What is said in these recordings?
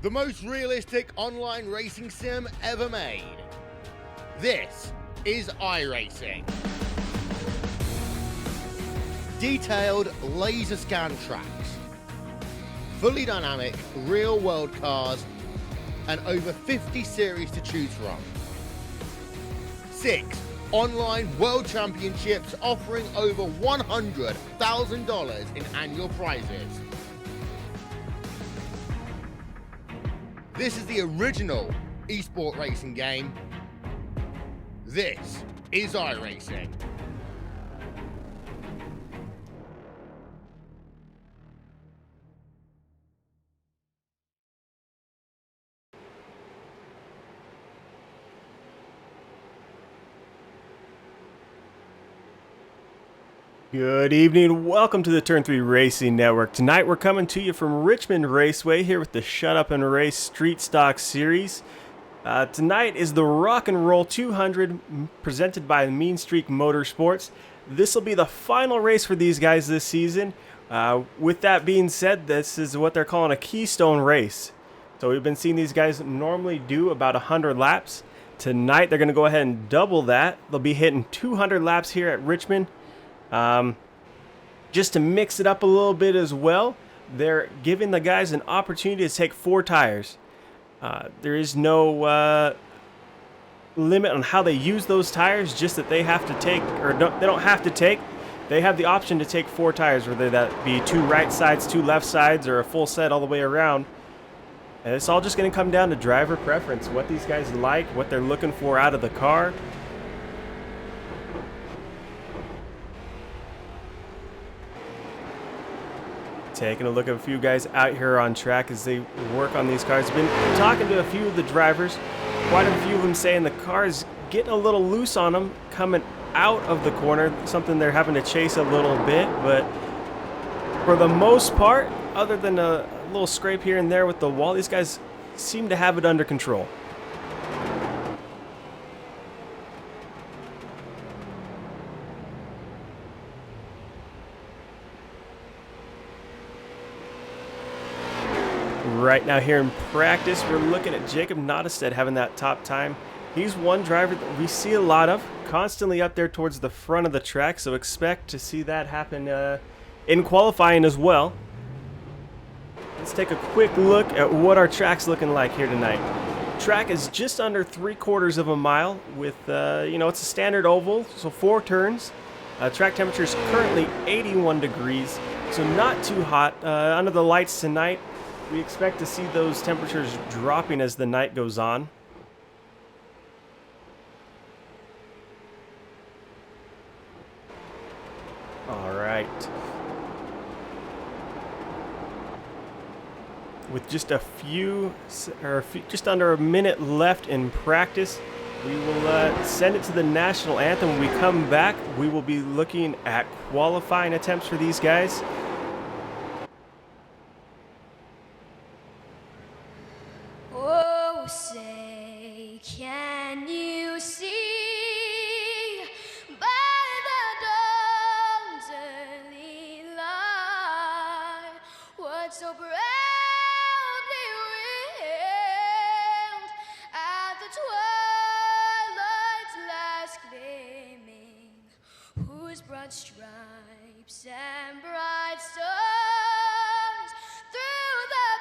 the most realistic online racing sim ever made. This is iRacing. Detailed laser scan tracks, fully dynamic real-world cars, and over 50 series to choose from. 6 online world championships offering over $100,000 in annual prizes. This is the original esport racing game. This is iRacing. Good evening, welcome to the Turn 3 Racing Network. Tonight we're coming to you from Richmond Raceway here with the Shut Up and Race Street Stock Series. Tonight is the Rock and Roll 200 presented by Meanstreak Motorsports. This will be the final race for these guys this season. With that being said, this is what they're calling a keystone race. So we've been seeing these guys normally do about 100 laps. Tonight they're going to go ahead and double that. They'll be hitting 200 laps here at Richmond. Just to mix it up a little bit as well, they're giving the guys an opportunity to take 4 tires. There is no limit on how they use those tires, just that they have to take, or they don't have to take. They have the option to take 4 tires, whether that be 2 right sides, 2 left sides, or a full set all the way around. And it's all just going to come down to driver preference, what these guys like, what they're looking for out of the car. Taking a look at a few guys out here on track as they work on these cars. Been talking to a few of the drivers, quite a few of them saying the car is getting a little loose on them coming out of the corner, something they're having to chase a little bit, but for the most part, other than a little scrape here and there with the wall, these guys seem to have it under control. Right now here in practice, we're looking at Jacob Nottestead having that top time. He's one driver that we see a lot of, constantly up there towards the front of the track, so expect to see that happen in qualifying as well. Let's take a quick look at what our track's looking like here tonight. Track is just under 3/4 of a mile with, it's a standard oval, so 4 turns. Track temperature is currently 81 degrees, so not too hot. Under the lights tonight, we expect to see those temperatures dropping as the night goes on. All right. With just just under a minute left in practice, we will send it to the national anthem. When we come back, we will be looking at qualifying attempts for these guys. Oh, say, can you see by the dawn's early light what so proudly wailed at the twilight's last gleaming, whose broad stripes and bright stars through the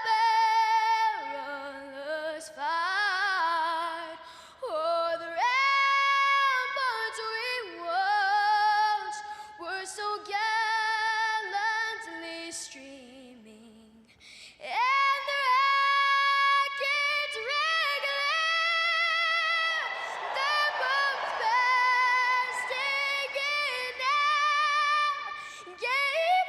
perilous fight o'er the ramparts we watched were so gallantly streaming, and the rackets regular, the bombs bursting in air, gave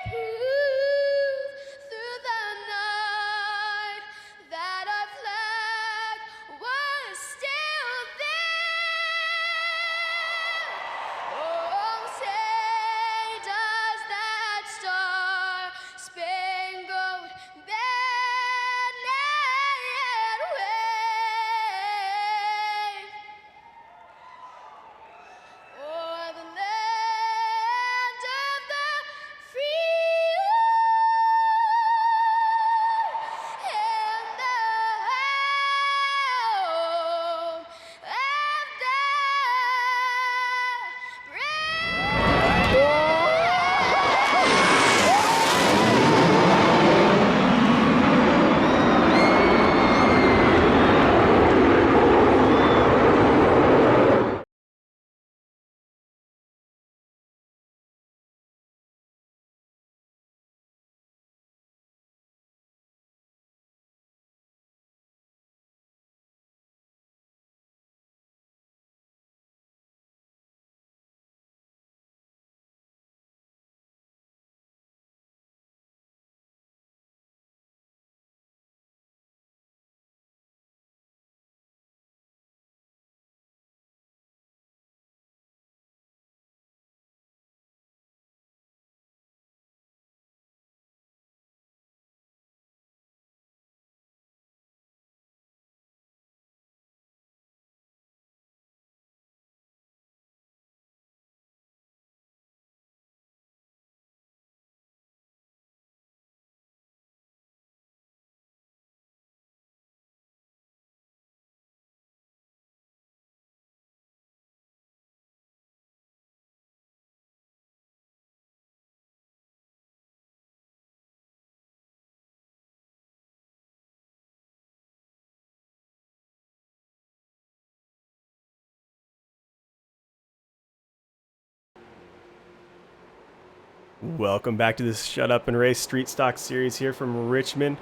Welcome back to this Shut Up and Race Street Stock series here from Richmond.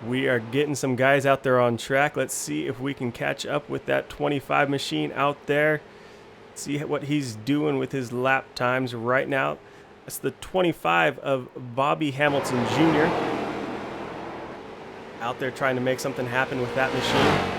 We are getting some guys out there on track. Let's see if we can catch up with that 25 machine out there. See what he's doing with his lap times right now. That's the 25 of Bobby Hamilton Jr. out there trying to make something happen with that machine.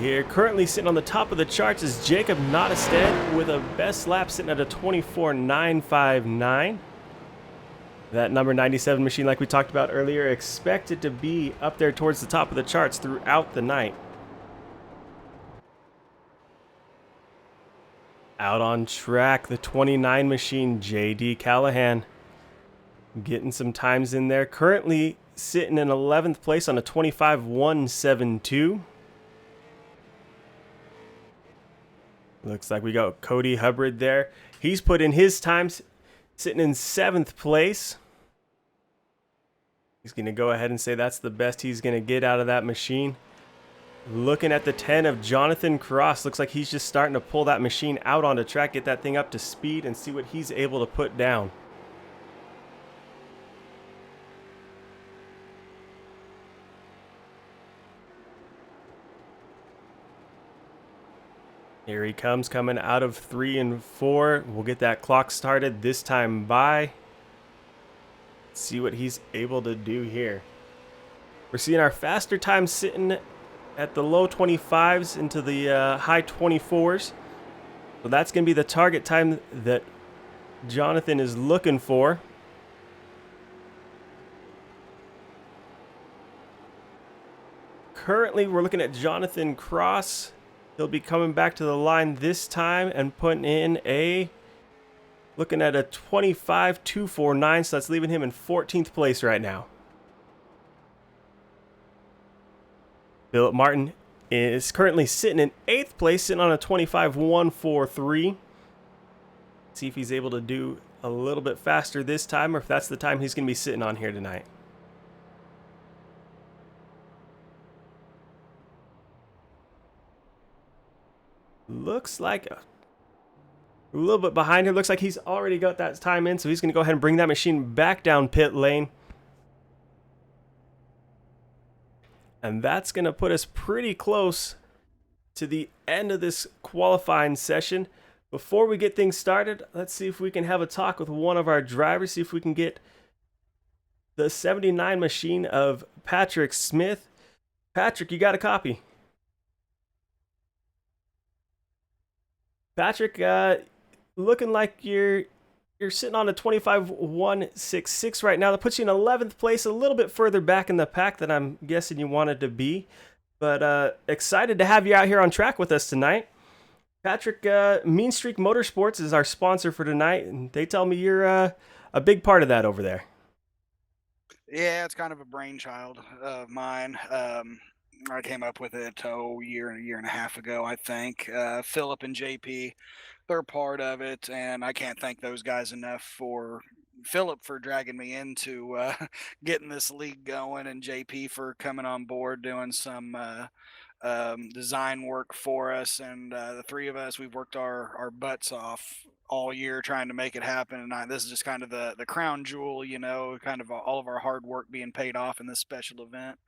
Here, currently sitting on the top of the charts is Jacob Nottestead with a best lap sitting at a 24.959. That number 97 machine, like we talked about earlier, expected to be up there towards the top of the charts throughout the night. Out on track, the 29 machine, J.D. Callahan, getting some times in there. Currently sitting in 11th place on a 25.172. Looks like we got Cody Hubbard there. He's put in his times, sitting in 7th place. He's going to go ahead and say that's the best he's going to get out of that machine. Looking at the 10 of Jonathan Cross. Looks like he's just starting to pull that machine out onto track, get that thing up to speed, and see what he's able to put down. Here he comes, coming out of 3 and 4. We'll get that clock started this time by. See what he's able to do here. We're seeing our faster times sitting at the low 25s into the high 24s. So that's going to be the target time that Jonathan is looking for. Currently, we're looking at Jonathan Cross. He'll be coming back to the line this time and putting in looking at a 25.249, so that's leaving him in 14th place right now. Philip Martin is currently sitting in 8th place, sitting on a 25.143. See if he's able to do a little bit faster this time, or if that's the time he's going to be sitting on here tonight. Looks like a little bit behind here. Looks like he's already got that time in, so he's going to go ahead and bring that machine back down pit lane. And that's going to put us pretty close to the end of this qualifying session. Before we get things started, let's see if we can have a talk with one of our drivers, see if we can get the 79 machine of Patrick Smith. Patrick, you got a copy? Patrick, looking like you're sitting on a 25.166 right now. That puts you in 11th place, a little bit further back in the pack than I'm guessing you wanted to be. But excited to have you out here on track with us tonight. Patrick, Meanstreak Motorsports is our sponsor for tonight, and they tell me you're a big part of that over there. Yeah, it's kind of a brainchild of mine. I came up with it a year and a half ago, I think. Philip and JP, they're part of it, and I can't thank those guys enough for Philip for dragging me into getting this league going, and JP for coming on board doing some design work for us. And the three of us, we've worked our butts off all year trying to make it happen. And this is just kind of the crown jewel, kind of all of our hard work being paid off in this special event.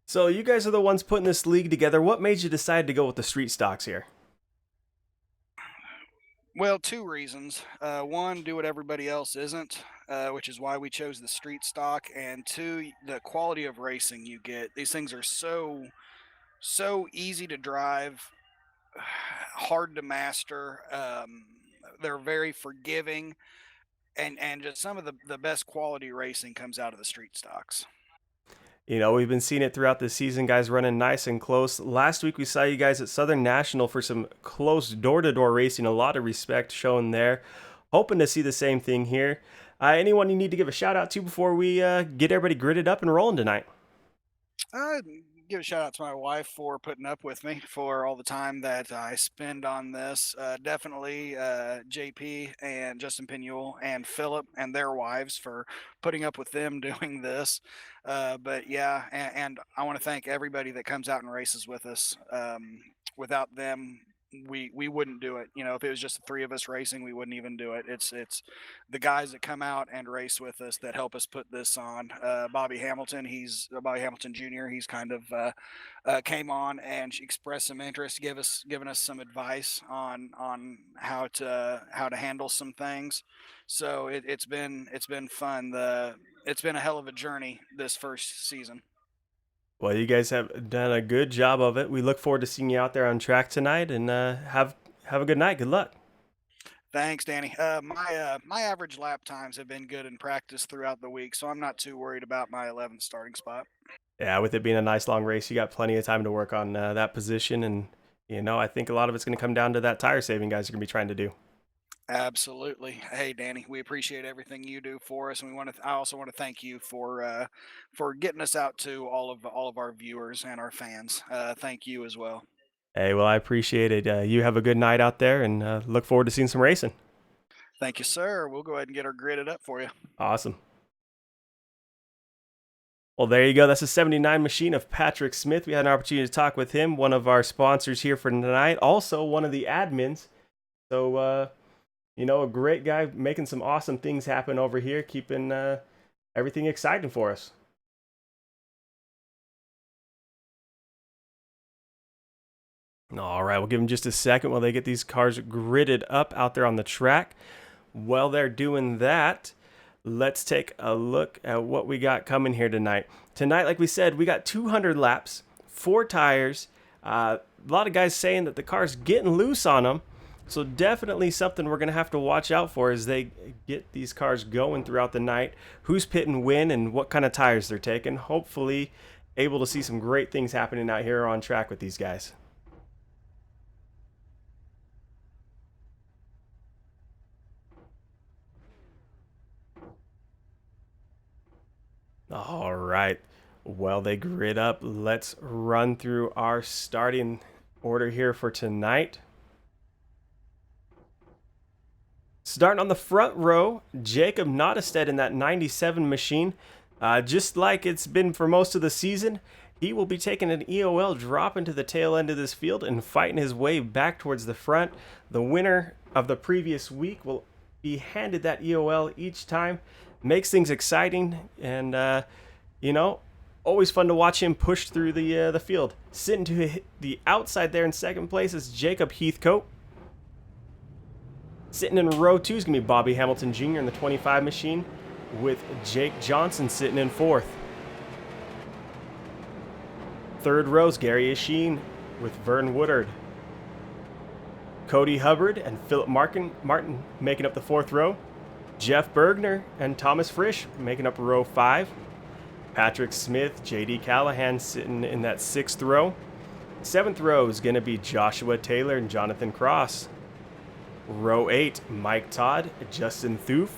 So you guys are the ones putting this league together. What made you decide to go with the street stocks here? Well, two reasons. One, do what everybody else isn't, which is why we chose the street stock. And two, the quality of racing you get. These things are so easy to drive, hard to master. They're very forgiving, and just some of the best quality racing comes out of the street stocks. You know, we've been seeing it throughout the season, guys running nice and close. Last week we saw you guys at Southern National for some close door-to-door racing, a lot of respect shown there. Hoping to see the same thing here. Anyone you need to give a shout out to before we get everybody gridded up and rolling tonight? give a shout out to my wife for putting up with me for all the time that I spend on this. Definitely JP and Justin Pinuel and Philip and their wives for putting up with them doing this. But yeah, and I want to thank everybody that comes out and races with us. Without them, we wouldn't do it. You know, if it was just the three of us racing, we wouldn't even do it. It's the guys that come out and race with us that help us put this on. Bobby Hamilton, he's Bobby Hamilton Jr. He's kind of came on and expressed some interest, given us some advice on how to handle some things. So it's been fun. It's been a hell of a journey this first season. Well, you guys have done a good job of it. We look forward to seeing you out there on track tonight, and have a good night. Good luck. Thanks, Danny. My average lap times have been good in practice throughout the week, so I'm not too worried about my 11th starting spot. Yeah, with it being a nice long race, you got plenty of time to work on that position, and I think a lot of it's going to come down to that tire saving guys are going to be trying to do. Absolutely. Hey, Danny, we appreciate everything you do for us, and I also want to thank you for getting us out to all of our viewers and our fans. Thank you as well. Hey, well, I appreciate it. You have a good night out there, and look forward to seeing some racing. Thank you, sir. We'll go ahead and get her gridded up for you. Awesome. Well, there you go. That's a 79 machine of Patrick Smith. We had an opportunity to talk with him, one of our sponsors here for tonight, also one of the admins. So, a great guy making some awesome things happen over here, keeping everything exciting for us. All right, we'll give them just a second while they get these cars gridded up out there on the track. While they're doing that, let's take a look at what we got coming here tonight. Tonight, like we said, we got 200 laps, 4 tires. A lot of guys saying that the car's getting loose on them. So definitely something we're going to have to watch out for as they get these cars going throughout the night. Who's pitting when and what kind of tires they're taking. Hopefully able to see some great things happening out here on track with these guys. All right. Well, they grid up. Let's run through our starting order here for tonight. Starting on the front row, Jacob Nottestead in that 97 machine. Just like it's been for most of the season, he will be taking an EOL drop into the tail end of this field and fighting his way back towards the front. The winner of the previous week will be handed that EOL each time. Makes things exciting, and always fun to watch him push through the field. Sitting to the outside there in second place is Jacob Heathcote. Sitting in row 2 is going to be Bobby Hamilton Jr. in the 25 machine, with Jake Johnson sitting in 4th. Third row is Gary Isheen with Vern Woodard. Cody Hubbard and Philip Martin making up the 4th row. Jeff Bergner and Thomas Frisch making up row 5. Patrick Smith, JD Callahan sitting in that 6th row. 7th row is going to be Joshua Taylor and Jonathan Cross. Row 8, Mike Todd, Justin Thoof.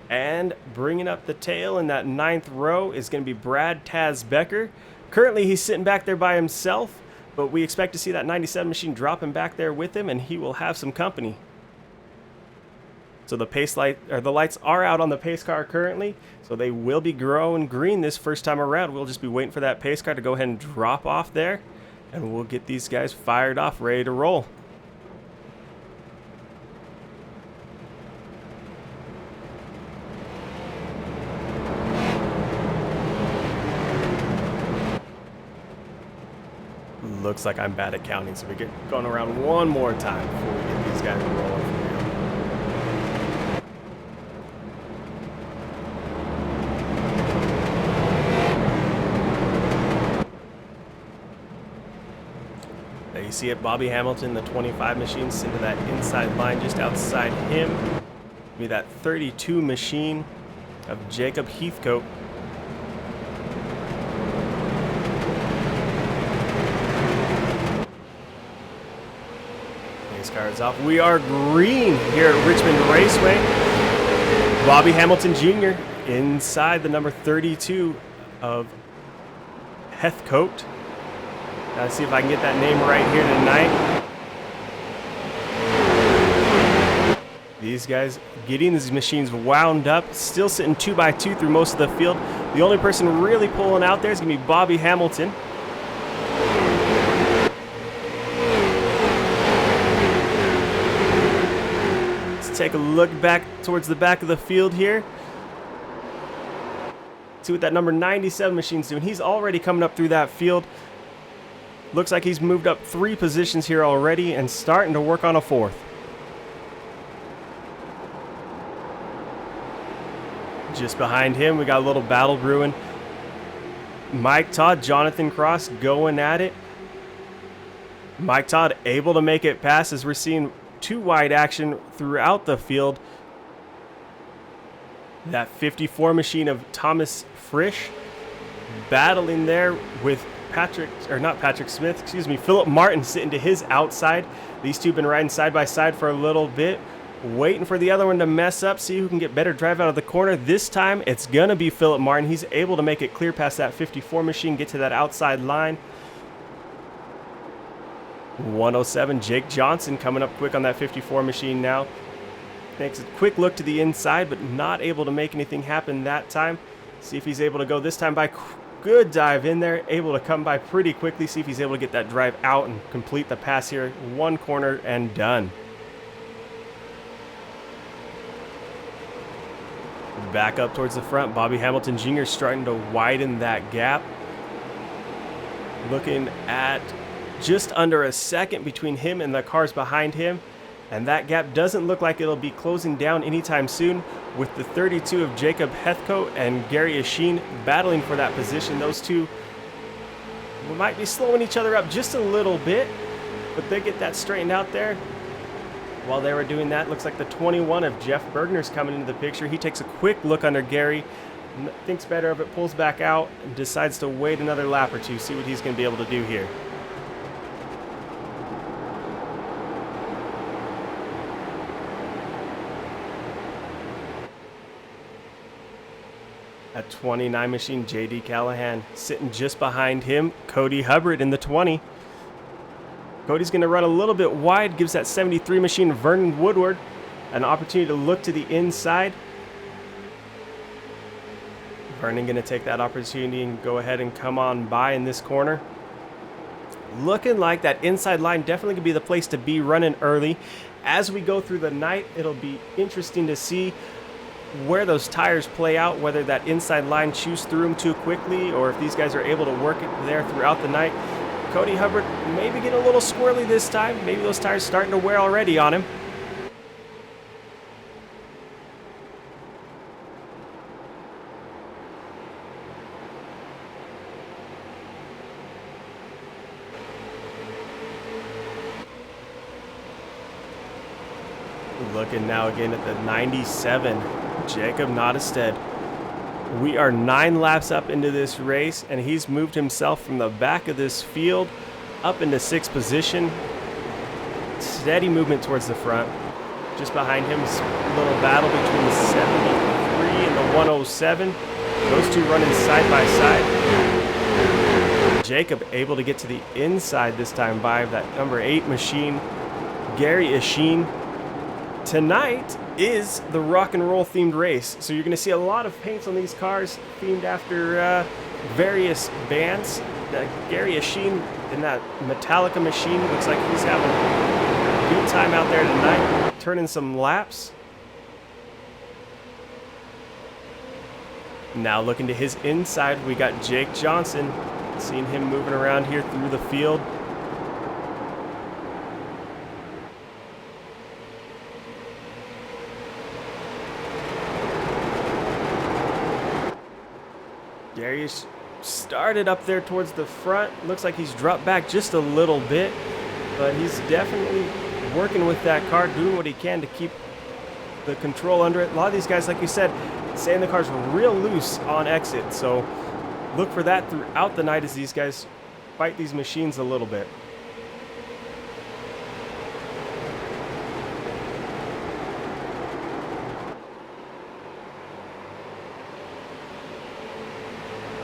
And bringing up the tail in that 9th row is going to be Brad Taz Becker. Currently he's sitting back there by himself, but we expect to see that 97 machine dropping back there with him, and he will have some company. So the lights are out on the pace car currently, so they will be growing green this first time around. We'll just be waiting for that pace car to go ahead and drop off there, and we'll get these guys fired off, ready to roll. Looks like I'm bad at counting, so we get going around one more time before we get these guys rolling for real. There you see it, Bobby Hamilton, the 25 machine, into that inside line just outside him. Be that 32 machine of Jacob Heathcote. Cards off. We are green here at Richmond Raceway. Bobby Hamilton Jr. inside the number 32 of Heathcote. Gotta see if I can get that name right here tonight. These guys getting these machines wound up, still sitting 2x2 through most of the field. The only person really pulling out there is going to be Bobby Hamilton. Let's take a look back towards the back of the field here. See what that number 97 machine's doing. He's already coming up through that field. Looks like he's moved up 3 positions here already and starting to work on a 4th. Just behind him, we got a little battle brewing. Mike Todd, Jonathan Cross going at it. Mike Todd able to make it past as we're seeing 2 wide action throughout the field. That 54 machine of Thomas Frisch battling there with Philip Martin sitting to his outside. These two have been riding side by side for a little bit, waiting for the other one to mess up, see who can get better drive out of the corner. This time it's gonna be Philip Martin. He's able to make it clear past that 54 machine, get to that outside line. 107, Jake Johnson coming up quick on that 54 machine now. Makes a quick look to the inside, but not able to make anything happen that time. See if he's able to go this time by. Good dive in there, able to come by pretty quickly. See if he's able to get that drive out and complete the pass here. 1 corner and done. Back up towards the front, Bobby Hamilton Jr. starting to widen that gap. Looking at just under a second between him and the cars behind him. And that gap doesn't look like it'll be closing down anytime soon, with the 32 of Jacob Heathcote and Gary Asheen battling for that position. Those two might be slowing each other up just a little bit, but they get that straightened out there. While they were doing that, looks like the 21 of Jeff Bergner's coming into the picture. He takes a quick look under Gary, thinks better of it, pulls back out, and decides to wait another lap or two, see what he's going to be able to do here. At 29 machine, JD Callahan sitting just behind him. Cody Hubbard in the 20. Cody's going to run a little bit wide, gives that 73 machine Vernon Woodward an opportunity to look to the inside. Vernon going to take that opportunity and go ahead and come on by in this corner. Looking like that inside line definitely could be the place to be running early. As we go through the night, it'll be interesting to see where those tires play out, whether that inside line chews through them too quickly or if these guys are able to work it there throughout the night. Cody Hubbard maybe getting a little squirrely this time. Maybe those tires starting to wear already on him. Looking now again at the 97, Jacob Nottestead. We are 9 laps up into this race, and he's moved himself from the back of this field up into 6th position. Steady movement towards the front. Just behind him is a little battle between the 73 and the 107. Those two running side by side. Jacob able to get to the inside this time by that number 8 machine, Gary Asheen. Tonight is the rock and roll themed race, so you're going to see a lot of paints on these cars themed after various bands. Gary Asheen in that Metallica machine looks like he's having a good time out there tonight, turning some laps. Now looking to his inside, we got Jake Johnson. Seeing him moving around here through the field. Gary's started up there towards the front. Looks like he's dropped back just a little bit, but he's definitely working with that car, doing what he can to keep the control under it. A lot of these guys, like you said, saying the car's real loose on exit, so look for that throughout the night as these guys fight these machines a little bit.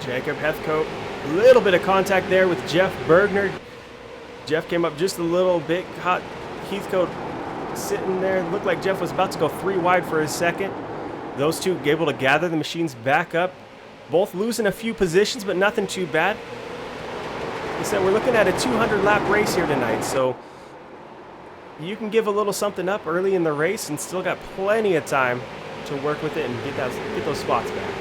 Jacob Heathcote Little bit of contact there with Jeff Bergner. Jeff came up just a little bit, caught Heathcote sitting there. Looked like Jeff was about to go 3 wide for a second. Those two able to gather the machines back up. Both losing a few positions, but nothing too bad. Like I said, we're looking at a 200 lap race here tonight, so you can give a little something up early in the race and still got plenty of time to work with it and get those spots back.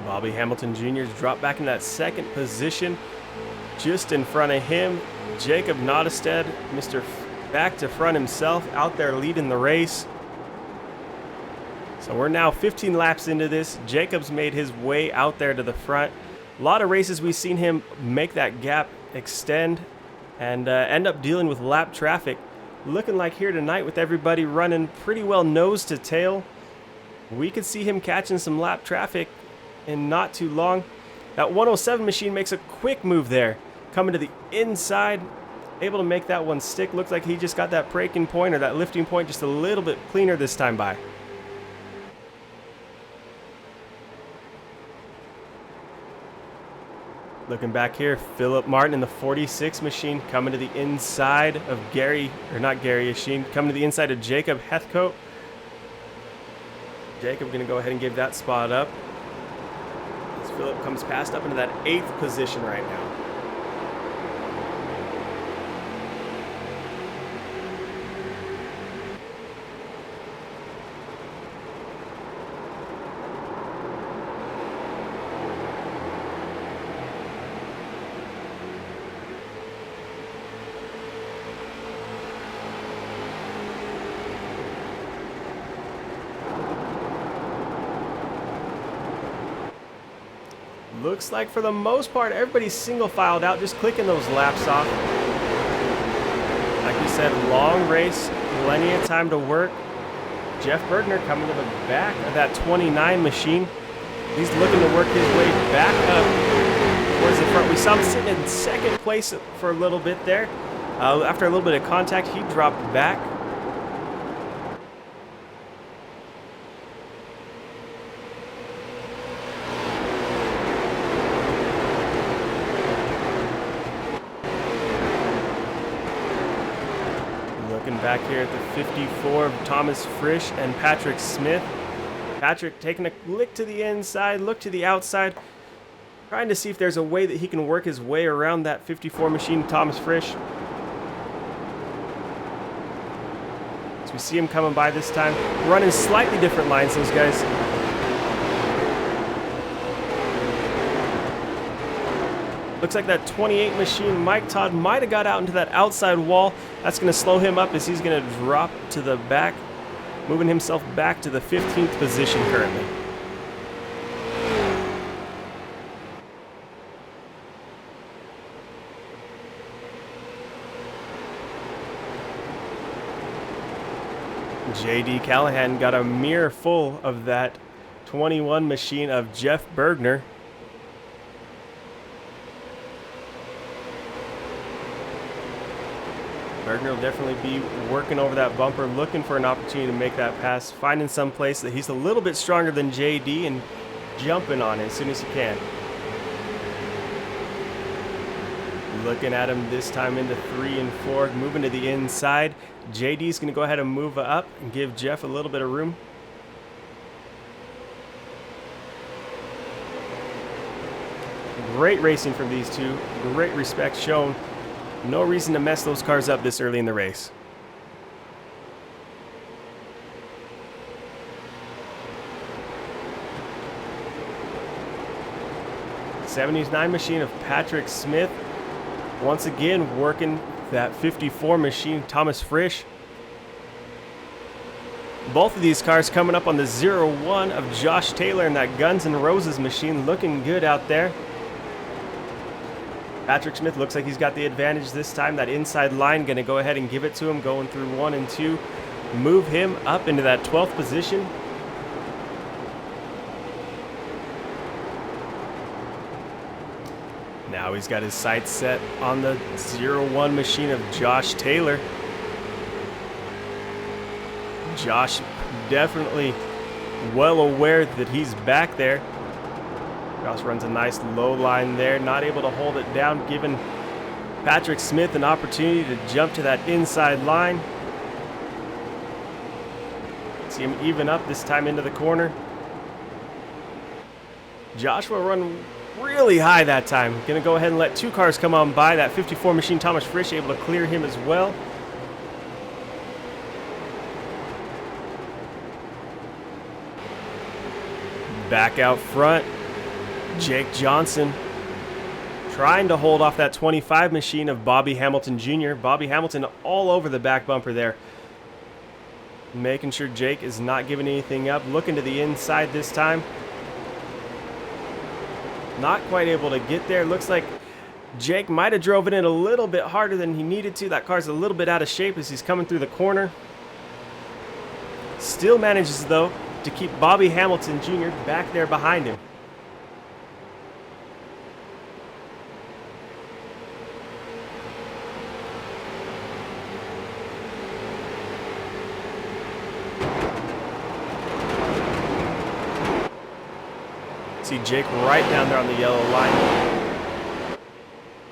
Bobby Hamilton Jr.'s dropped back in that second position. Just in front of him, Jacob Nottestead, Mr. Back to front himself, out there leading the race. So we're now 15 laps into this. Jacob's made his way out there to the front. A lot of races we've seen him make that gap extend and end up dealing with lap traffic. Looking like here tonight with everybody running pretty well nose to tail, we could see him catching some lap traffic in not too long. That 107 machine makes a quick move there, coming to the inside, able to make that one stick. Looks like he just got that braking point or that lifting point just a little bit cleaner this time by. Looking back here, Philip Martin in the 46 machine coming to the inside of coming to the inside of Jacob Heathcote. Jacob going to go ahead and give that spot up. Philip comes past up into that 8th position right now. Looks like for the most part, everybody's single filed out, just clicking those laps off. Like we said, long race, plenty of time to work. Jeff Bergner coming to the back of that 29 machine. He's looking to work his way back up towards the front. We saw him sitting in second place for a little bit there. After a little bit of contact, he dropped back. Back here at the 54 of Thomas Frisch and Patrick Smith. Patrick taking a lick to the inside, look to the outside, trying to see if there's a way that he can work his way around that 54 machine, Thomas Frisch. So we see him coming by this time, running slightly different lines, those guys. Looks like that 28 machine, Mike Todd, might have got out into that outside wall. That's going to slow him up as he's going to drop to the back, moving himself back to the 15th position currently. JD Callahan got a mirror full of that 21 machine of Jeff Bergner. Bergner will definitely be working over that bumper, looking for an opportunity to make that pass, finding some place that he's a little bit stronger than JD and jumping on it as soon as he can. Looking at him this time into 3 and 4, moving to the inside. JD's going to go ahead and move up and give Jeff a little bit of room. Great racing from these two, great respect shown. No reason to mess those cars up this early in the race. '79 machine of Patrick Smith. Once again working that 54 machine, Thomas Frisch. Both of these cars coming up on the 01 of Josh Taylor and that Guns N' Roses machine, looking good out there. Patrick Smith looks like he's got the advantage this time. That inside line going to go ahead and give it to him, going through 1 and 2. move him up into that 12th position. Now he's got his sights set on the 0-1 machine of Josh Taylor. Josh definitely well aware that he's back there. Josh runs a nice low line there, not able to hold it down, giving Patrick Smith an opportunity to jump to that inside line. See him even up this time into the corner. Joshua run really high that time. Gonna go ahead and let 2 cars come on by. That 54 machine, Thomas Frisch, able to clear him as well. Back out front, Jake Johnson trying to hold off that 25 machine of Bobby Hamilton Jr. Bobby Hamilton all over the back bumper there. Making sure Jake is not giving anything up. Looking to the inside this time. Not quite able to get there. Looks like Jake might have drove it in a little bit harder than he needed to. That car's a little bit out of shape as he's coming through the corner. Still manages, though, to keep Bobby Hamilton Jr. back there behind him. See Jake right down there on the yellow line.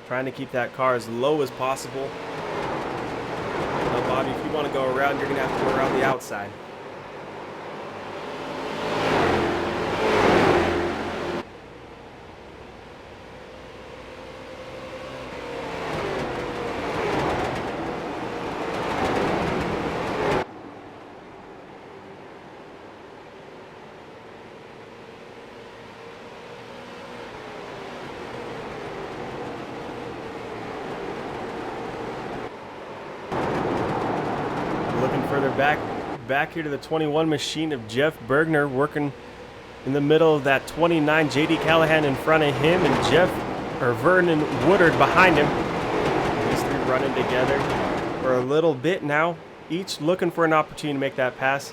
Trying to keep that car as low as possible. Now, Bobby, if you want to go around, you're going to have to go around the outside. Further back here to the 21 machine of Jeff Bergner, working in the middle of that 29. JD Callahan in front of him, and Vernon Woodard behind him. These 3 running together for a little bit now, each looking for an opportunity to make that pass.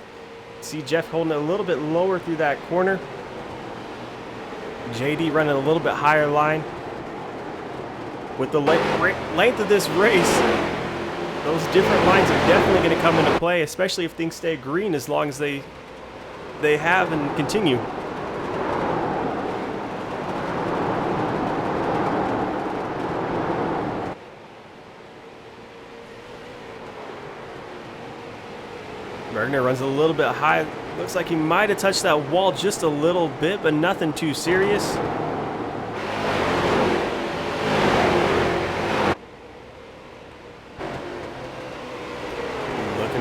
See Jeff holding it a little bit lower through that corner. JD running a little bit higher line. With the length of this race, those different lines are definitely going to come into play, especially if things stay green, as long as they have and continue. Bergner runs a little bit high. Looks like he might have touched that wall just a little bit, but nothing too serious.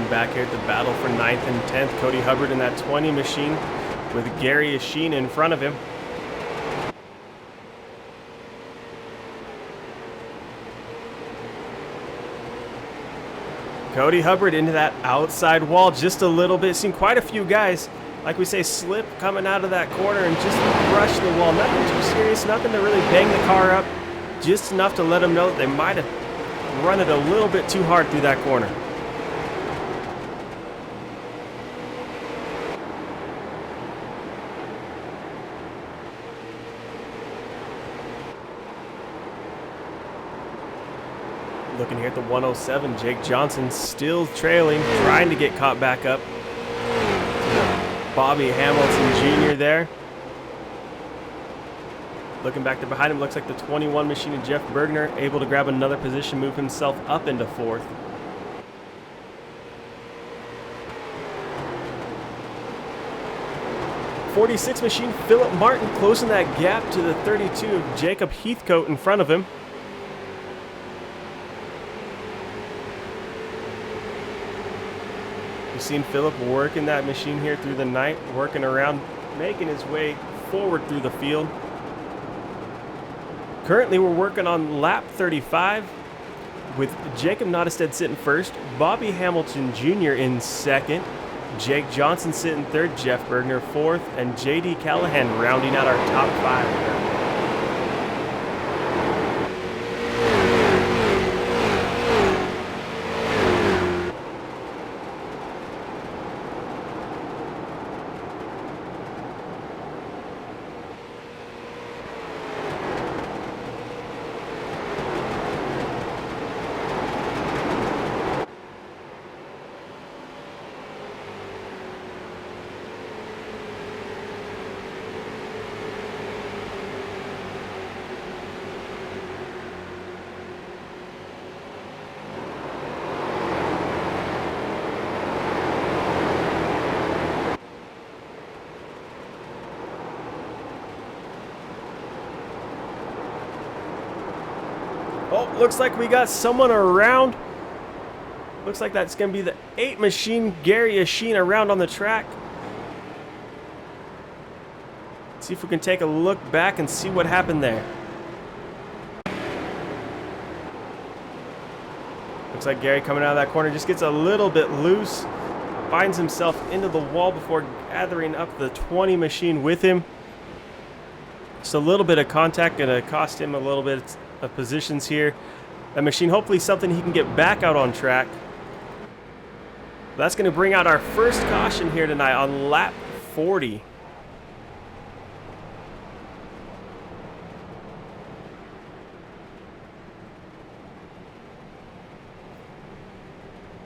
Back here at the battle for 9th and 10th, Cody Hubbard in that 20 machine with Gary Asheen in front of him. Cody Hubbard into that outside wall just a little bit. Seen quite a few guys, like we say, slip coming out of that corner and just brush the wall. Nothing too serious, nothing to really bang the car up, just enough to let them know that they might have run it a little bit too hard through that corner. Looking here at the 107, Jake Johnson still trailing, trying to get caught back up. Bobby Hamilton Jr. there. Looking back there behind him, looks like the 21 machine of Jeff Bergner, able to grab another position, move himself up into 4th. '46 machine, Philip Martin closing that gap to the 32 of Jacob Heathcote in front of him. We've seen Philip working that machine here through the night, working around, making his way forward through the field. Currently, we're working on lap 35 with Jacob Nottestead sitting first, Bobby Hamilton Jr. in second, Jake Johnson sitting third, Jeff Bergner 4th, and JD Callahan rounding out our top 5. Oh, looks like we got someone around. Looks like that's going to be the 8 machine, Gary Yashin, around on the track. See if we can take a look back and see what happened there. Looks like Gary coming out of that corner just gets a little bit loose. Finds himself into the wall before gathering up the 20 machine with him. Just a little bit of contact going to cost him a little bit of positions here. That machine, hopefully something he can get back out on track. That's going to bring out our first caution here tonight on lap 40.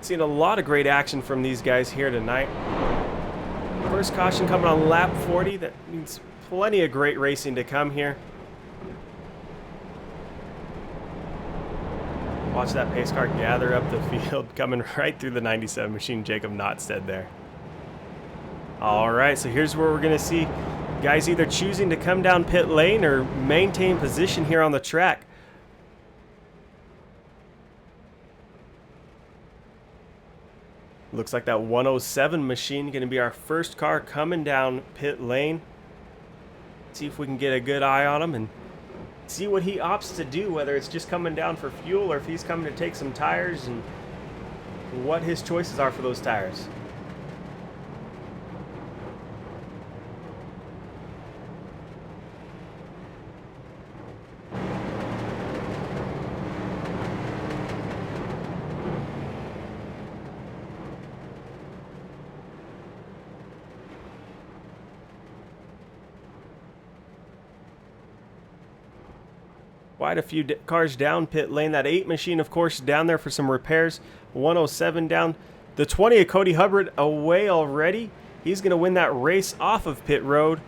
Seen a lot of great action from these guys here tonight. First caution coming on lap 40. That means plenty of great racing to come here. Watch that pace car gather up the field, coming right through the 97 machine, Jacob Notstead there. All right, so here's where we're going to see guys either choosing to come down pit lane or maintain position here on the track. Looks like that 107 machine going to be our first car coming down pit lane. See if we can get a good eye on him and see what he opts to do, whether it's just coming down for fuel or if he's coming to take some tires, and what his choices are for those tires. Quite a few cars down pit lane. That 8 machine, of course, down there for some repairs. 107 down. The 20 of Cody Hubbard away already. He's going to win that race off of pit road.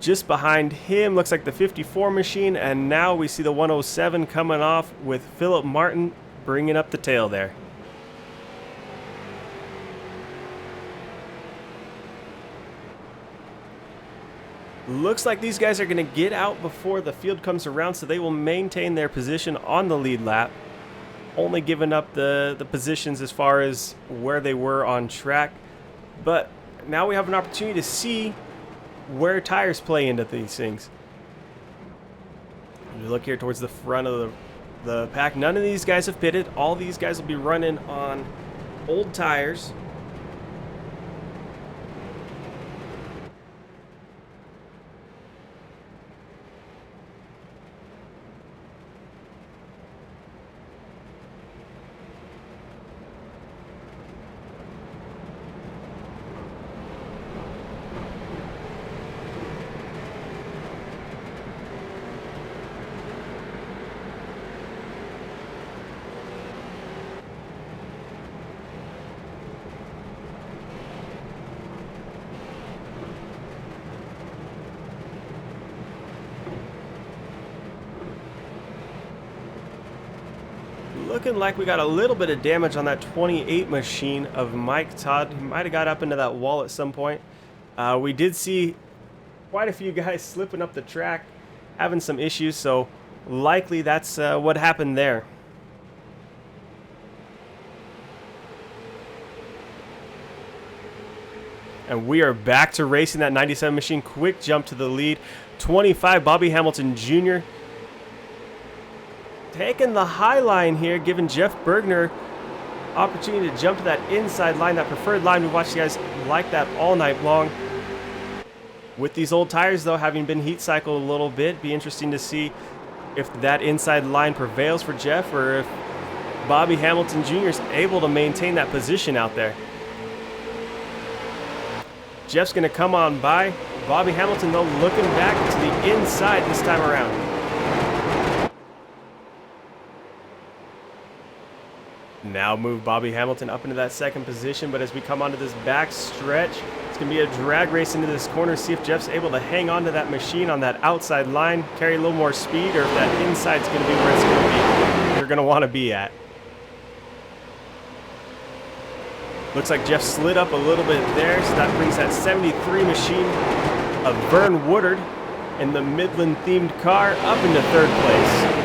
Just behind him looks like the 54 machine, and now we see the 107 coming off with Philip Martin bringing up the tail there. Looks like these guys are going to get out before the field comes around, so they will maintain their position on the lead lap, only giving up the positions as far as where they were on track. But now we have an opportunity to see where tires play into these things. You look here towards the front of the pack. None of these guys have pitted. All these guys will be running on old tires. Looking like we got a little bit of damage on that 28 machine of Mike Todd. He might have got up into that wall at some point. We did see quite a few guys slipping up the track, having some issues, so likely that's what happened there. And we are back to racing that 97 machine. Quick jump to the lead. 25, Bobby Hamilton Jr. taking the high line here, giving Jeff Bergner opportunity to jump to that inside line, that preferred line. We watched you guys like that all night long. With these old tires, though, having been heat cycled a little bit, be interesting to see if that inside line prevails for Jeff or if Bobby Hamilton Jr. is able to maintain that position out there. Jeff's going to come on by. Bobby Hamilton, though, looking back to the inside this time around. Now move Bobby Hamilton up into that second position, but as we come onto this back stretch, it's going to be a drag race into this corner. See if Jeff's able to hang on to that machine on that outside line, carry a little more speed, or if that inside's going to be where it's going to be. You're going to want to be at. Looks like Jeff slid up a little bit there, so that brings that 73 machine of Vern Woodard in the Midland-themed car up into third place.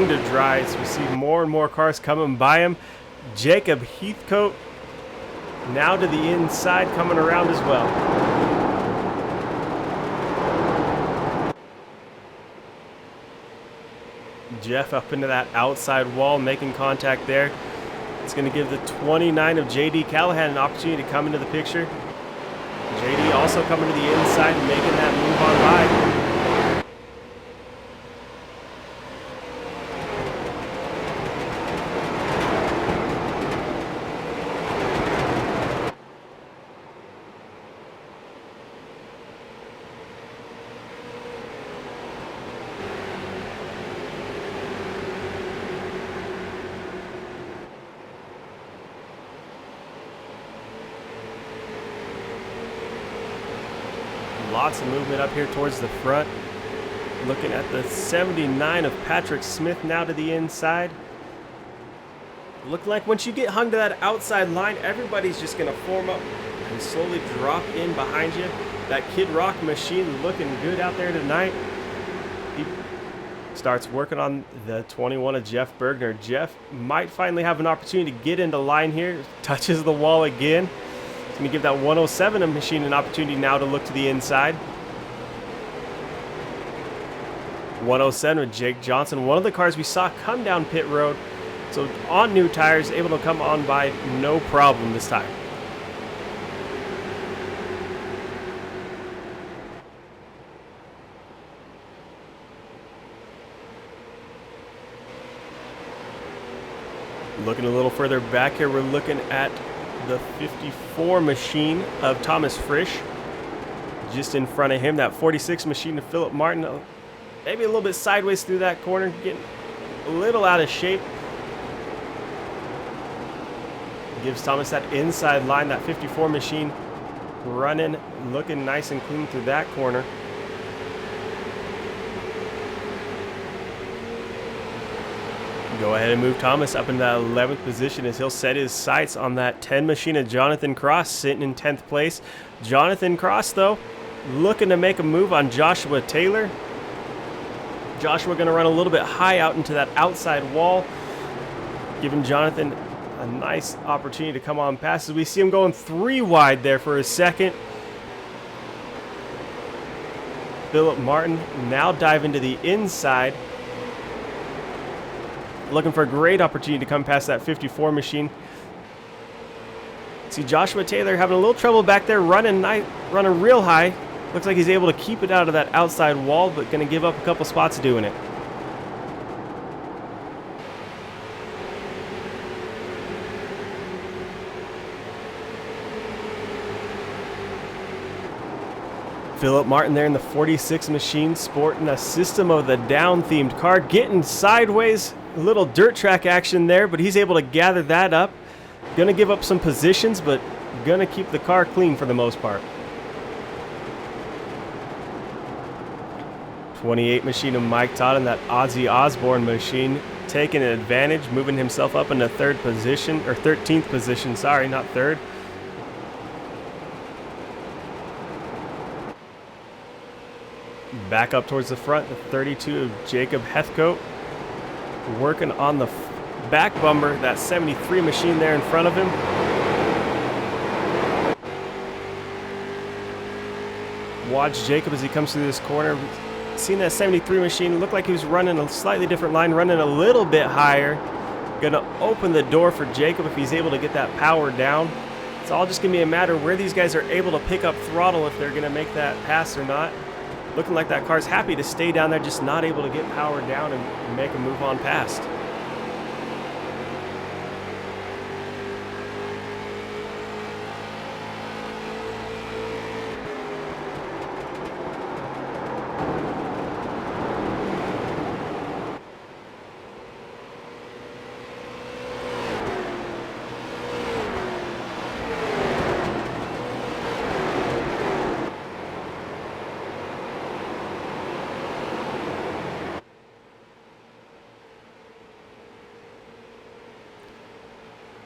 starting to dry as we see more and more cars coming by him. Jacob Heathcote now to the inside, coming around as well. Jeff up into that outside wall, making contact there. It's going to give the 29 of JD Callahan an opportunity to come into the picture. JD also coming to the inside and making that move on by. Lots of movement up here towards the front. Looking at the 79 of Patrick Smith now to the inside. Look like once you get hung to that outside line, everybody's just going to form up and slowly drop in behind you. That Kid Rock machine looking good out there tonight. He starts working on the 21 of Jeff Bergner. Jeff might finally have an opportunity to get into line here. Touches the wall again. It's going to give that 107 of machine an opportunity now to look to the inside. 107 with Jake Johnson, one of the cars we saw come down pit road. So on new tires, able to come on by no problem this time. Looking a little further back here, we're looking at the 54 machine of Thomas Frisch. Just in front of him, that 46 machine of Philip Martin. Maybe a little bit sideways through that corner, getting a little out of shape. Gives Thomas that inside line, that 54 machine running, looking nice and clean through that corner. Go ahead and move Thomas up into that 11th position as he'll set his sights on that 10 machine of Jonathan Cross sitting in 10th place. Jonathan Cross, though, looking to make a move on Joshua Taylor. Joshua going to run a little bit high out into that outside wall, giving Jonathan a nice opportunity to come on past as we see him going 3 wide there for a second. Philip Martin now dive into the inside. Looking for a great opportunity to come past that 54 machine. See Joshua Taylor having a little trouble back there, running real high. Looks like he's able to keep it out of that outside wall, but going to give up a couple spots doing it. Philip Martin there in the 46 machine, sporting a System of the Down themed car, getting sideways. A little dirt track action there, but he's able to gather that up. Going to give up some positions, but going to keep the car clean for the most part. 28 machine of Mike Todd and that Ozzy Osbourne machine taking advantage, moving himself up into 3rd position, or 13th position, sorry, not 3rd. Back up towards the front, the 32 of Jacob Heathcote. Working on the back bumper, that 73 machine there in front of him. Watch Jacob as he comes through this corner. Seen that 73 machine, looked like he was running a slightly different line, running a little bit higher. Gonna open the door for Jacob if he's able to get that power down. It's all just gonna be a matter of where these guys are able to pick up throttle, if they're gonna make that pass or not. Looking like that car's happy to stay down there, just not able to get power down and make a move on past.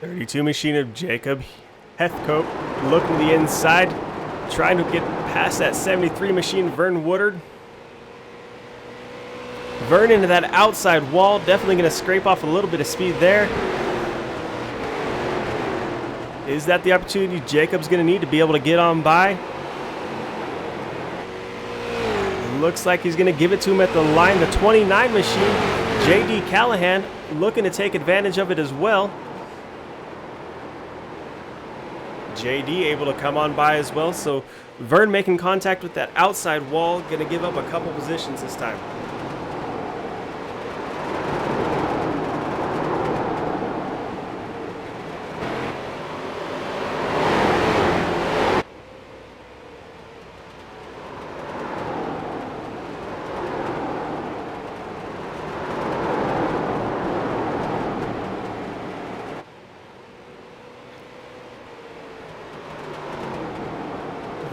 .32 machine of Jacob Heathcote looking to the inside, trying to get past that 73 machine, Vern Woodard. Vern into that outside wall, definitely going to scrape off a little bit of speed there. Is that the opportunity Jacob's going to need to be able to get on by? Looks like he's going to give it to him at the line. The 29 machine, J.D. Callahan, looking to take advantage of it as well. J.D. able to come on by as well. So Vern making contact with that outside wall, going to give up a couple positions this time.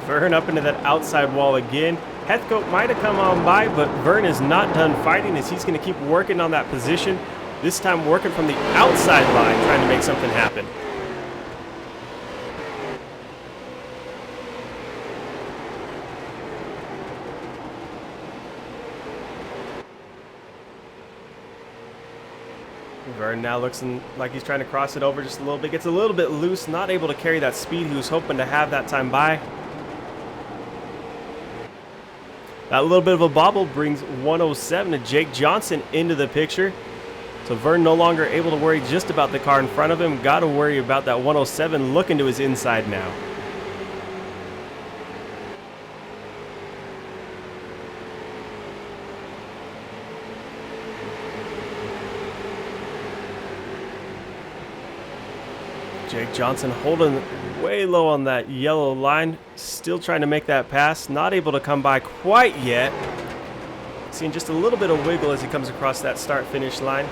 Vern up into that outside wall again. Heathcote might have come on by, but Vern is not done fighting as he's going to keep working on that position. This time working from the outside line, trying to make something happen. Vern now looks like he's trying to cross it over just a little bit. Gets a little bit loose, not able to carry that speed he was hoping to have that time by. That little bit of a bobble brings 107 to Jake Johnson into the picture. So Vern no longer able to worry just about the car in front of him. Got to worry about that 107 looking to his inside now. Jake Johnson holding way low on that yellow line, still trying to make that pass, not able to come by quite yet. Seeing just a little bit of wiggle as he comes across that start-finish line.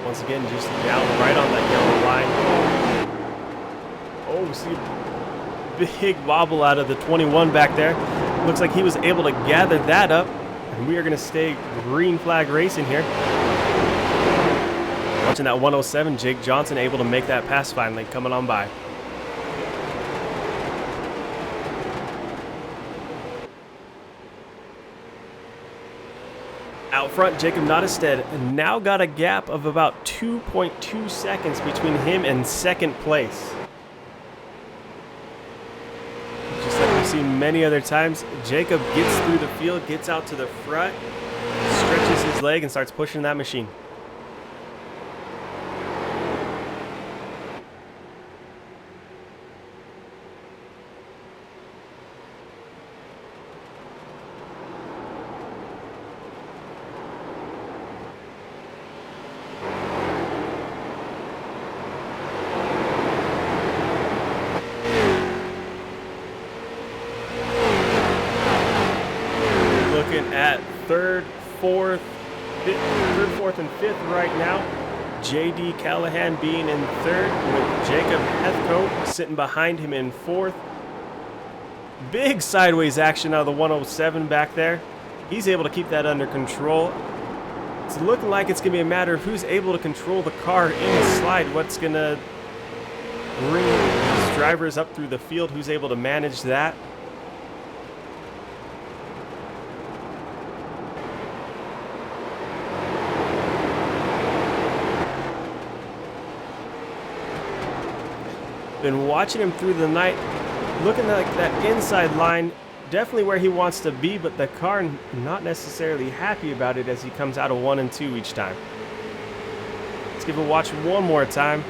Once again, just down right on that yellow line. Oh, see a big wobble out of the 21 back there. Looks like he was able to gather that up. And we are going to stay green flag racing here. Watching that 107, Jake Johnson able to make that pass finally, coming on by. Out front, Jacob Nottestead now got a gap of about 2.2 seconds between him and second place. Just like we've seen many other times, Jacob gets through the field, gets out to the front, stretches his leg and starts pushing that machine. At third, fourth, and fifth right now. J.D. Callahan being in third with Jacob Heathcote sitting behind him in fourth. Big sideways action out of the 107 back there. He's able to keep that under control. It's looking like it's going to be a matter of who's able to control the car in the slide. What's going to bring these drivers up through the field. Who's able to manage that. Been watching him through the night, looking like that inside line, definitely where he wants to be, but the car not necessarily happy about it as he comes out of 1 and 2 each time. Let's give it a watch one more time.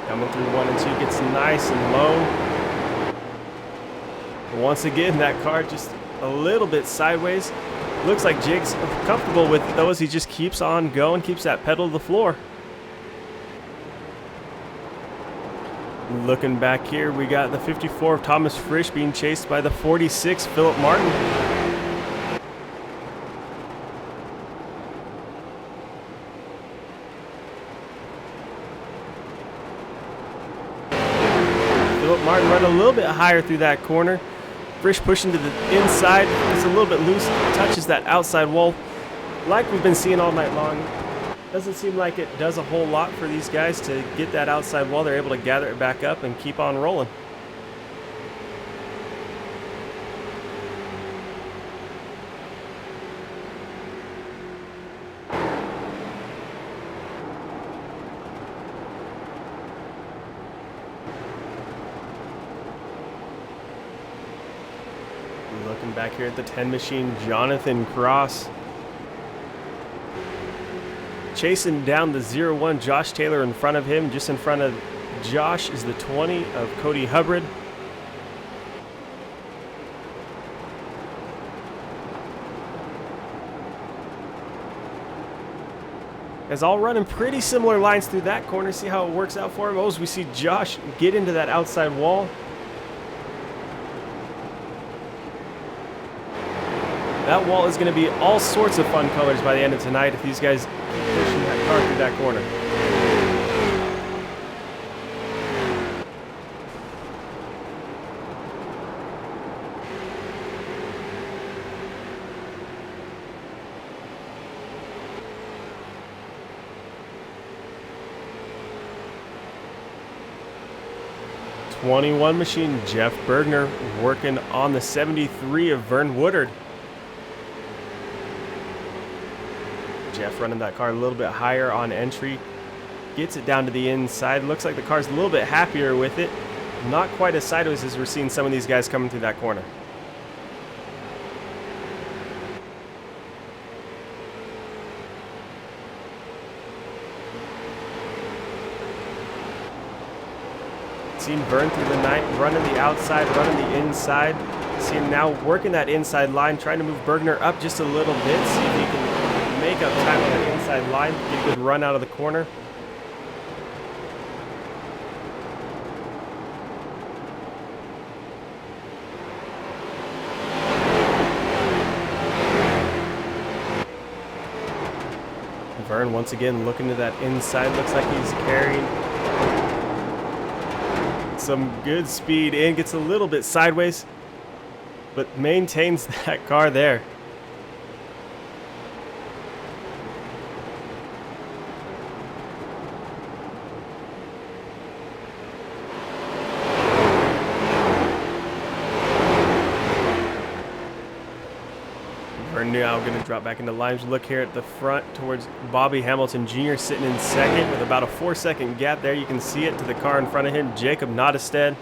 Coming through 1 and 2, gets nice and low. But once again, that car just a little bit sideways. Looks like Jake's comfortable with it though, as he just keeps on going, keeps that pedal to the floor. Looking back here, we got the 54 of Thomas Frisch being chased by the 46 Philip Martin. Philip Martin running a little bit higher through that corner. Frisch pushing to the inside, it's a little bit loose, touches that outside wall like we've been seeing all night long. Doesn't seem like it does a whole lot for these guys to get that outside wall. They're able to gather it back up and keep on rolling. Looking back here at the 10 machine, Jonathan Cross. Chasing down the 0-1, Josh Taylor in front of him. Just in front of Josh is the 20 of Cody Hubbard. As all running pretty similar lines through that corner. See how it works out for him. Oh, as we see Josh get into that outside wall. That wall is going to be all sorts of fun colors by the end of tonight if these guys pushing that car through that corner. '21 machine, Jeff Bergner working on the 73 of Vern Woodard. Jeff running that car a little bit higher on entry. Gets it down to the inside. Looks like the car's a little bit happier with it. Not quite as sideways as we're seeing some of these guys coming through that corner. Seen Vern through the night, running the outside, running the inside. See him now working that inside line, trying to move Bergner up just a little bit. See if he can make up time on that inside line, get a good run out of the corner. Vern once again looking to that inside. Looks like he's carrying some good speed in, gets a little bit sideways, but maintains that car there. Now going to drop back into lines. Look here at the front towards Bobby Hamilton Jr. sitting in second with about a 4-second gap there. You can see it to the car in front of him, Jacob Nottestead.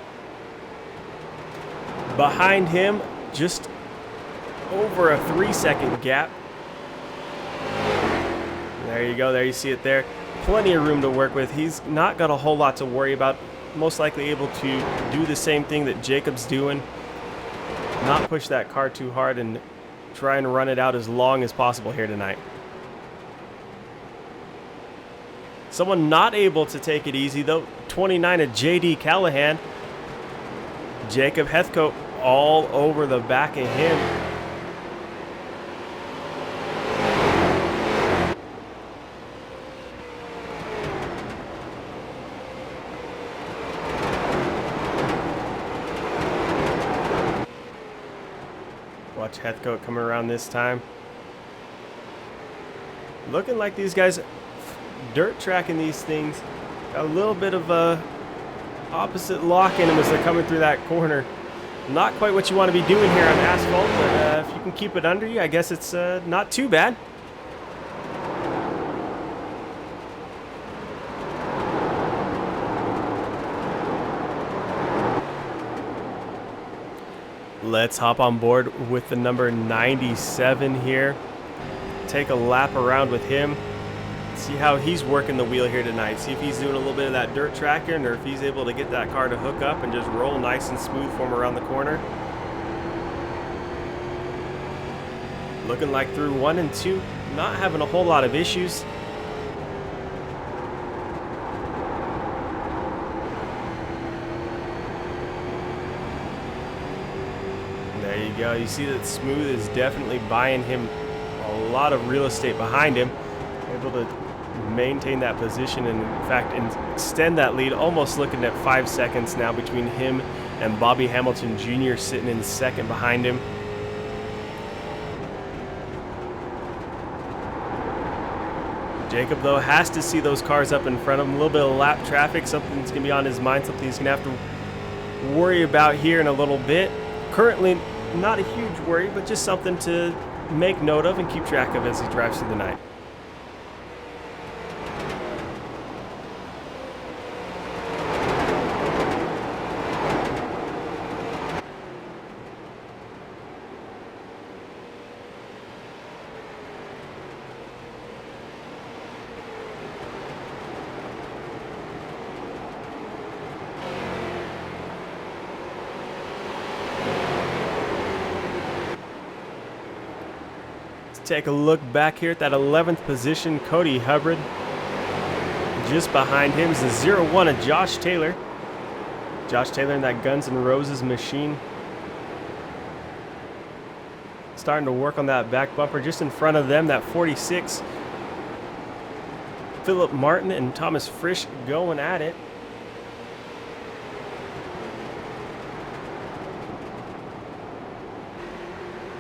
Behind him, just over a 3-second gap. There you go. There you see it there. Plenty of room to work with. He's not got a whole lot to worry about. Most likely able to do the same thing that Jacob's doing. Not push that car too hard and try and run it out as long as possible here tonight. Someone not able to take it easy though, 29 of JD Callahan. Jacob Heathcote all over the back of him. Watch Heathcote coming around this time. Looking like these guys dirt tracking these things. Got a little bit of a opposite lock in them as they're coming through that corner. Not quite what you want to be doing here on asphalt, but if you can keep it under you, I guess it's not too bad. Let's hop on board with the number 97 here. Take a lap around with him. See how he's working the wheel here tonight. See if he's doing a little bit of that dirt tracking or if he's able to get that car to hook up and just roll nice and smooth for him around the corner. Looking like through 1 and 2, not having a whole lot of issues. There you go. You see that Smooth is definitely buying him a lot of real estate behind him. Able to maintain that position and in fact extend that lead. Almost looking at 5 seconds now between him and Bobby Hamilton Jr. sitting in second behind him. Jacob, though, has to see those cars up in front of him. A little bit of lap traffic, something that's going to be on his mind, something he's going to have to worry about here in a little bit. Currently, not a huge worry, but just something to make note of and keep track of as he drives through the night. Take a look back here at that 11th position, Cody Hubbard. Just behind him is the 0-1 of Josh Taylor. Josh Taylor in that Guns N' Roses machine. Starting to work on that back bumper. Just in front of them, that 46. Philip Martin and Thomas Frisch going at it.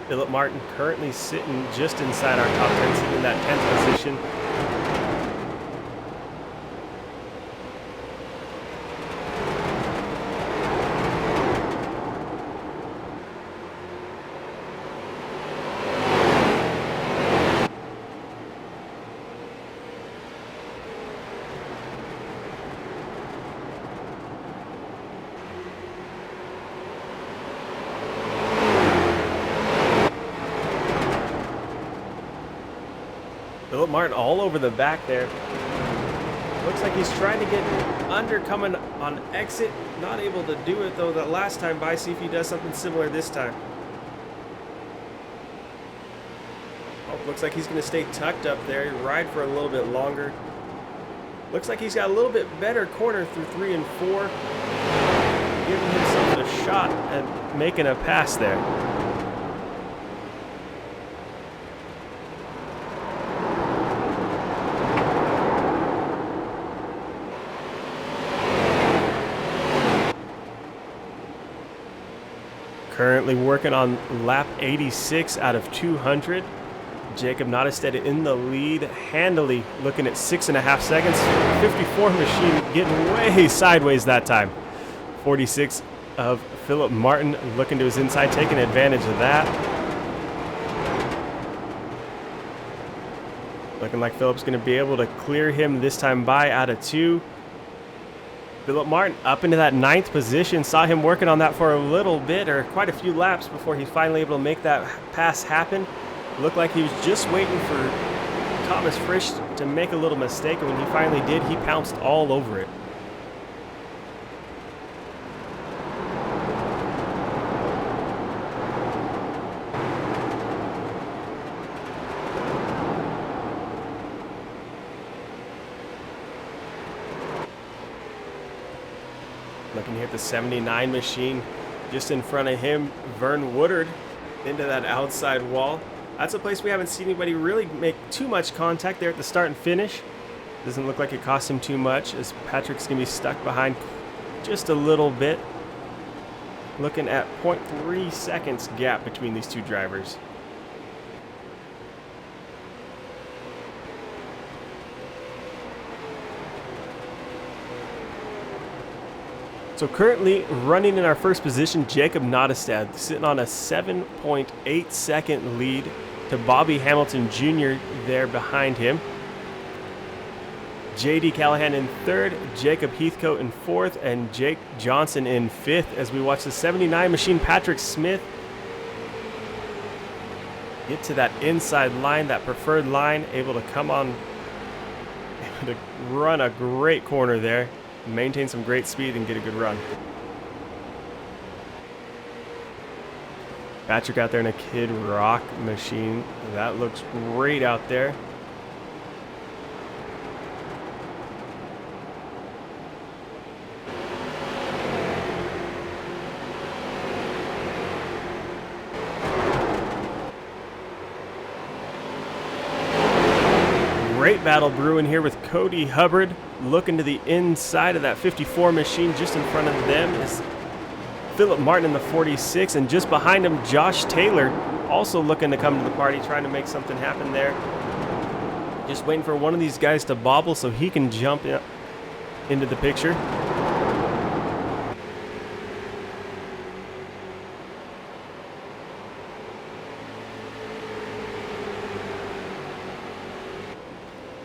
Philip Martin currently sitting just inside our top 10, sitting in that 10th position. Philip Martin all over the back there. Looks like he's trying to get under, coming on exit. Not able to do it though the last time by. See if he does something similar this time. Oh, looks like he's going to stay tucked up there, ride for a little bit longer. Looks like he's got a little bit better corner through 3 and 4. Giving himself a shot at making a pass there. Currently working on lap 86 out of 200. Jacob Nottestead in the lead, handily looking at 6.5 seconds. 54 machine getting way sideways that time. 46 of Philip Martin looking to his inside, taking advantage of that. Looking like Philip's going to be able to clear him this time by out of 2. Philip Martin up into that 9th position. Saw him working on that for a little bit, or quite a few laps, before he's finally able to make that pass happen. Looked like he was just waiting for Thomas Frisch to make a little mistake, and when he finally did, he pounced all over it. Looking here at the 79 machine, just in front of him, Vern Woodard into that outside wall. That's a place we haven't seen anybody really make too much contact there at the start and finish. Doesn't look like it cost him too much, as Patrick's going to be stuck behind just a little bit. Looking at 0.3 seconds gap between these two drivers. So currently running in our first position, Jacob Nottestead, sitting on a 7.8 second lead to Bobby Hamilton Jr. there behind him. J.D. Callahan in 3rd, Jacob Heathcote in 4th, and Jake Johnson in 5th as we watch the 79 machine, Patrick Smith, get to that inside line, that preferred line, able to come on, able to run a great corner there. Maintain some great speed and get a good run. Patrick out there in a Kid Rock machine. That looks great out there. Great battle brewing here with Cody Hubbard looking to the inside of that 54 machine. Just in front of them is Philip Martin in the 46, and just behind him Josh Taylor also looking to come to the party, trying to make something happen there. Just waiting for one of these guys to bobble so he can jump into the picture.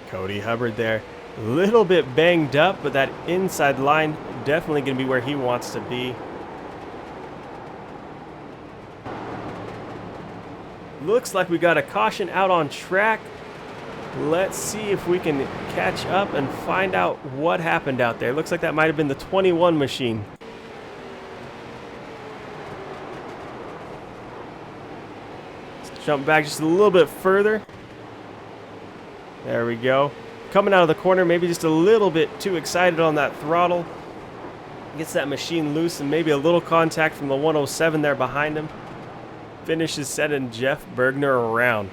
Cody Hubbard there, a little bit banged up, but that inside line definitely going to be where he wants to be. Looks like we got a caution out on track. Let's see if we can catch up and find out what happened out there. Looks like that might have been the 21 machine. Let's jump back just a little bit further. There we go. Coming out of the corner, maybe just a little bit too excited on that throttle. Gets that machine loose and maybe a little contact from the 107 there behind him. Finishes sending Jeff Bergner around.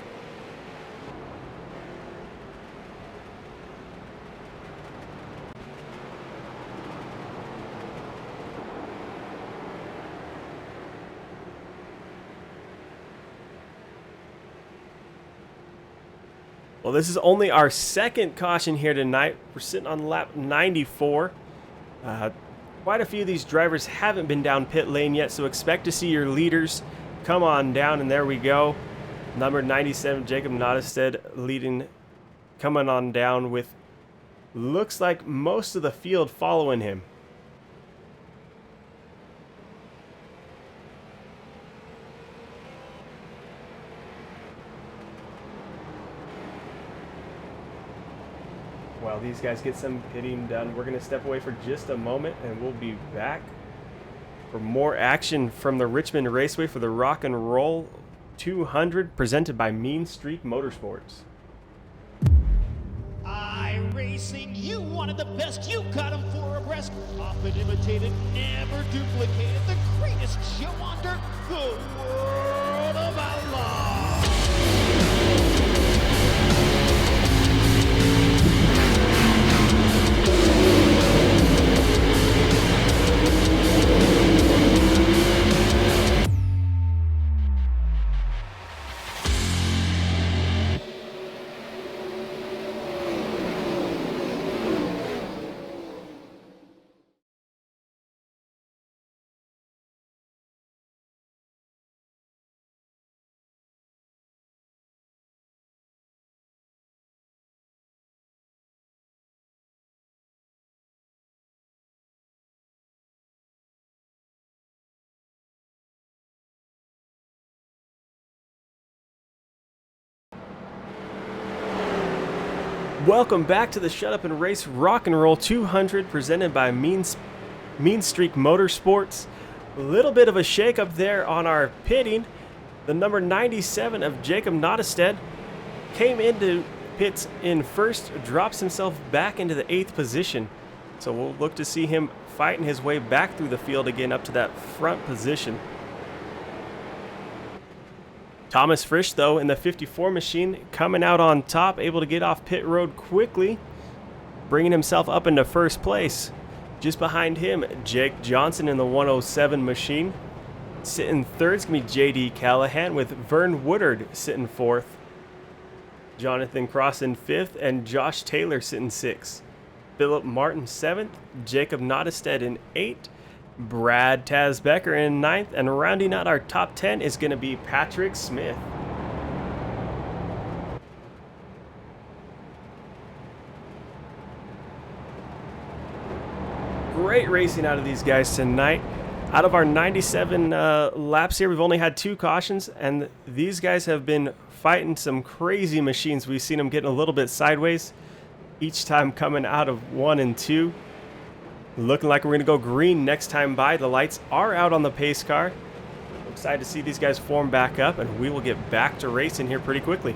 Well, this is only our second caution here tonight. We're sitting on lap 94. Quite a few of these drivers haven't been down pit lane yet, so expect to see your leaders come on down, and there we go. Number 97, Jacob Nottestead leading, coming on down with, looks like most of the field following him. While these guys get some pitting done, we're going to step away for just a moment, and we'll be back for more action from the Richmond Raceway for the Rock and Roll 200 presented by Meanstreak Motorsports. iRacing, you wanted the best, you got them 4 abreast. Often imitated, never duplicated. The greatest show on dirt, the World of Outlaws. Welcome back to the Shut Up and Race Rock and Roll 200 presented by Meanstreak Motorsports. A little bit of a shake-up there on our pitting. The number 97 of Jacob Nottestead came into pits in first, drops himself back into the 8th position. So we'll look to see him fighting his way back through the field again up to that front position. Thomas Frisch, though, in the 54 machine, coming out on top, able to get off pit road quickly, bringing himself up into first place. Just behind him, Jake Johnson in the 107 machine. Sitting third is going to be J.D. Callahan with Vern Woodard sitting fourth. Jonathan Cross in fifth, and Josh Taylor sitting sixth. Philip Martin seventh, Jacob Nottestead in eighth. Brad Tazbecker in 9th, and rounding out our top 10 is going to be Patrick Smith. Great racing out of these guys tonight. Out of our 97 laps here, we've only had 2 cautions, and these guys have been fighting some crazy machines. We've seen them getting a little bit sideways, each time coming out of 1 and 2. Looking like we're going to go green next time by. The lights are out on the pace car. I'm excited to see these guys form back up, and we will get back to racing here pretty quickly.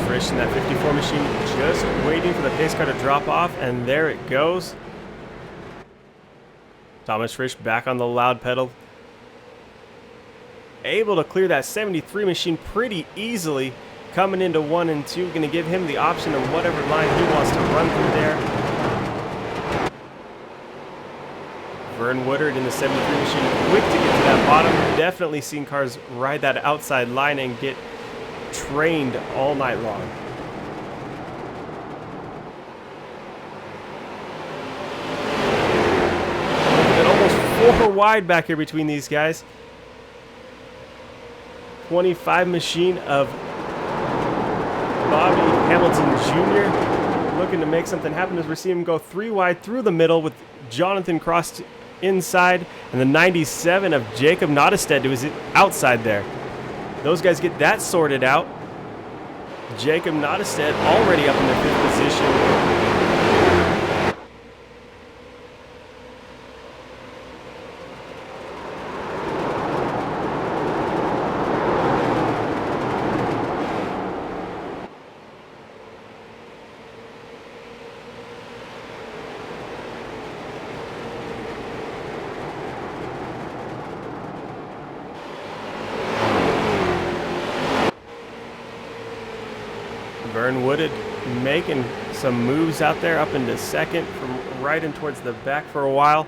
Frisch in that 54 machine, just waiting for the pace car to drop off, and there it goes. Thomas Frisch back on the loud pedal. Able to clear that 73 machine pretty easily. Coming into 1 and 2. Going to give him the option of whatever line he wants to run through there. Vern Woodard in the 73 machine, quick to get to that bottom. Definitely seen cars ride that outside line and get trained all night long. Almost 4 wide back here between these guys. 25 machine of Bobby Hamilton Jr. looking to make something happen as we're seeing him go 3 wide through the middle with Jonathan Cross inside and the 97 of Jacob Nottestead to his outside there. Those guys get that sorted out. Jacob Nottestead already up in the 5th position. Vern Woodard making some moves out there up into 2nd from right in towards the back for a while.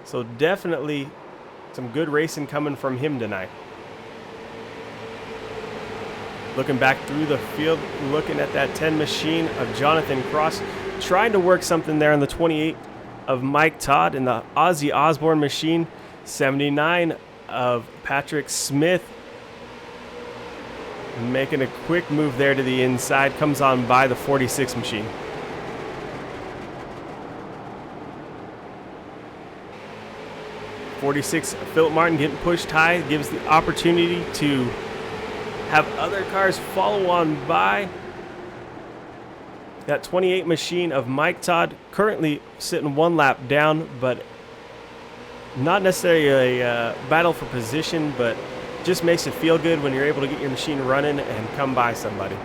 So definitely some good racing coming from him tonight. Looking back through the field, looking at that 10 machine of Jonathan Cross, trying to work something there on the 28 of Mike Todd and the Ozzy Osbourne machine, 79 of Patrick Smith. Making a quick move there to the inside, comes on by the 46 machine. .46 Philip Martin getting pushed high, gives the opportunity to have other cars follow on by. That 28 machine of Mike Todd currently sitting 1 lap down, but not necessarily a battle for position, but just makes it feel good when you're able to get your machine running and come by somebody.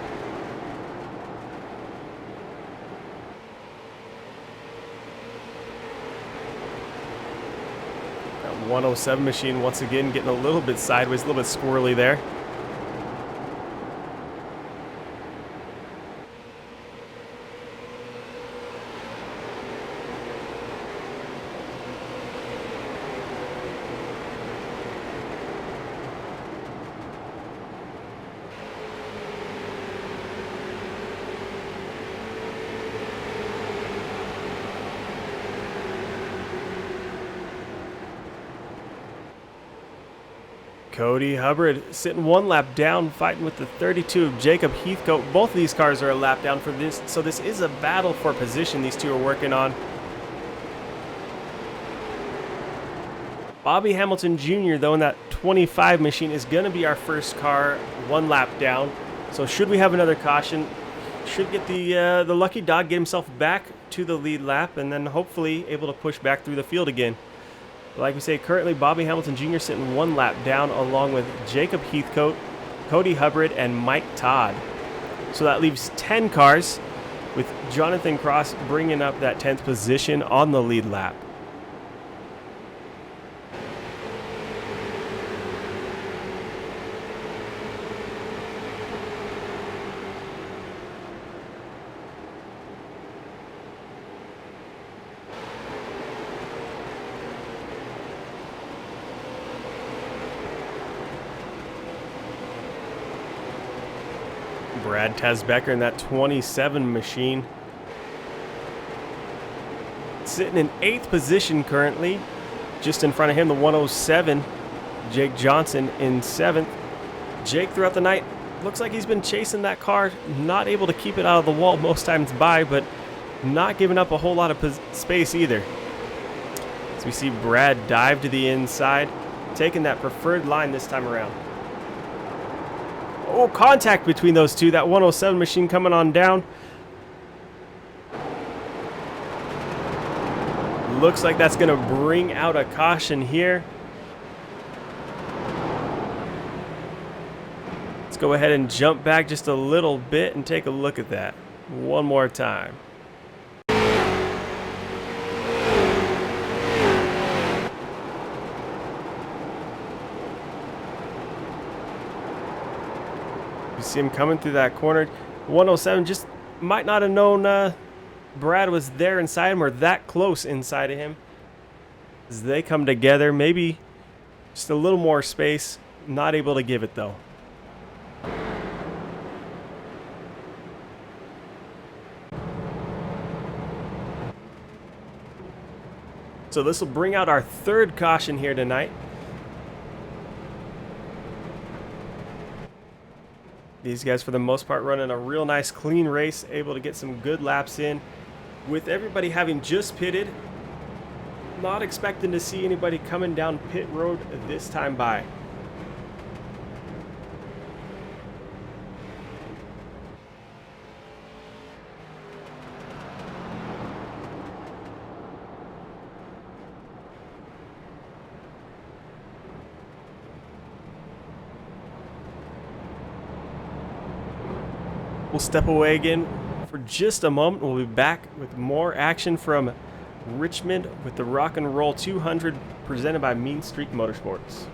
That 107 machine once again getting a little bit sideways, a little bit squirrely there. Cody Hubbard sitting 1 lap down, fighting with the 32 of Jacob Heathcote. Both of these cars are a lap down for this, so this is a battle for position these two are working on. Bobby Hamilton Jr., though, in that 25 machine is going to be our first car 1 lap down. So should we have another caution, should get the lucky dog, get himself back to the lead lap, and then hopefully able to push back through the field again. Like we say, currently Bobby Hamilton Jr. sitting 1 lap down along with Jacob Heathcote, Cody Hubbard, and Mike Todd. So that leaves 10 cars with Jonathan Cross bringing up that 10th position on the lead lap. Brad Tasbecker in that 27 machine. Sitting in 8th position currently. Just in front of him, the 107, Jake Johnson in 7th. Jake throughout the night, looks like he's been chasing that car, not able to keep it out of the wall most times by, but not giving up a whole lot of space either. As we see Brad dive to the inside, taking that preferred line this time around. Oh, contact between those two. That 107 machine coming on down. Looks like that's going to bring out a caution here. Let's go ahead and jump back just a little bit and take a look at that one more time. You see him coming through that corner. 107 just might not have known Brad was there inside him or that close inside of him. As they come together, maybe just a little more space. Not able to give it though. So this will bring out our third caution here tonight. These guys, for the most part, running a real nice clean race, able to get some good laps in. With everybody having just pitted, not expecting to see anybody coming down pit road this time by. We'll step away again for just a moment. We'll be back with more action from Richmond with the Rock and Roll 200 presented by Meanstreak Motorsports.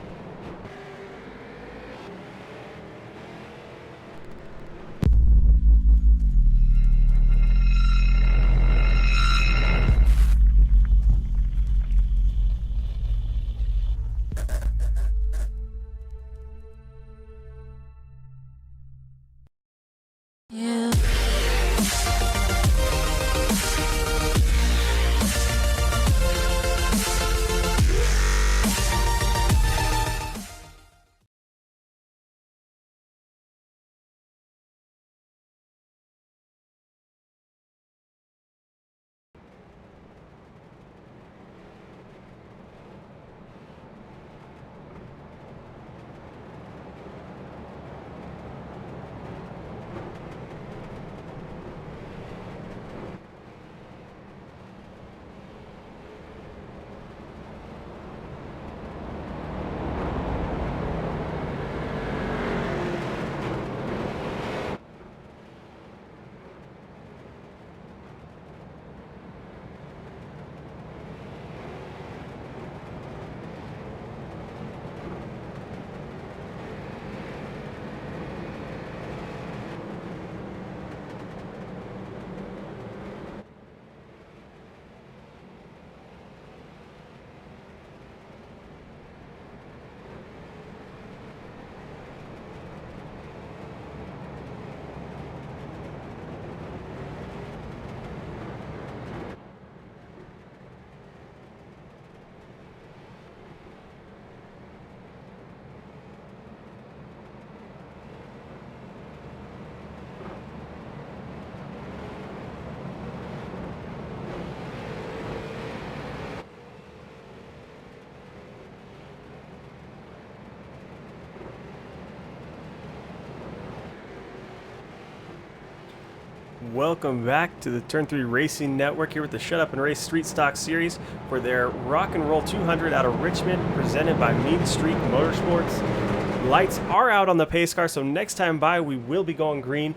Welcome back to the Turn 3 Racing Network here with the Shut Up and Race Street Stock Series for their Rock and Roll 200 out of Richmond, presented by Meanstreak Motorsports. Lights are out on the pace car, so next time by we will be going green.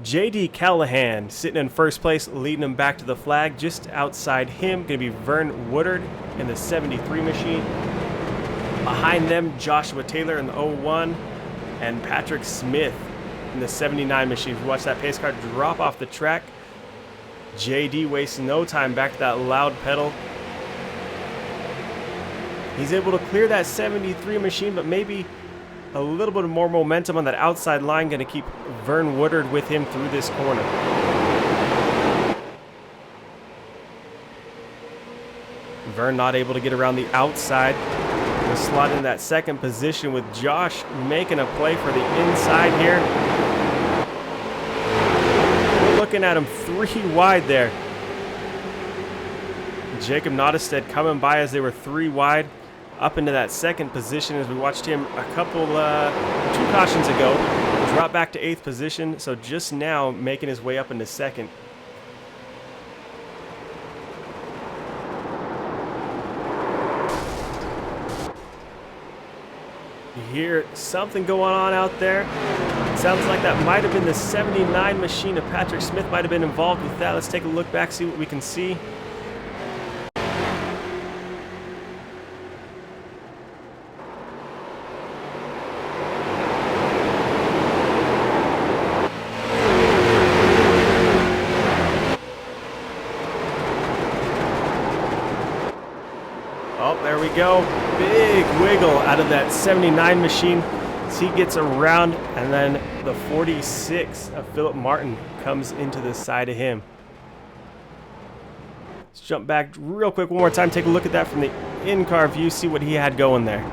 JD Callahan sitting in first place, leading him back to the flag. Just outside him, going to be Vern Woodard in the 73 machine. Behind them, Joshua Taylor in the 01 and Patrick Smith in the 79 machine. If you watch that pace car drop off the track, JD wastes no time back to that loud pedal. He's able to clear that 73 machine, but maybe a little bit more momentum on that outside line, going to keep Vern Woodard with him through this corner. Vern not able to get around the outside. We'll slot in that second position with Josh making a play for the inside here. We're looking at him 3 wide there. Jacob Nottestead coming by as they were 3 wide. Up into that second position as we watched him a couple, 2 cautions ago, drop back to 8th position, so just now making his way up into 2nd. You hear something going on out there. Sounds like that might have been the 79 machine of Patrick Smith, might have been involved with that. Let's take a look back, see what we can see. Oh, there we go. Big wiggle out of that 79 machine as he gets around, and then the 46 of Philip Martin comes into the side of him. Let's jump back real quick one more time, take a look at that from the in-car view, see what he had going there.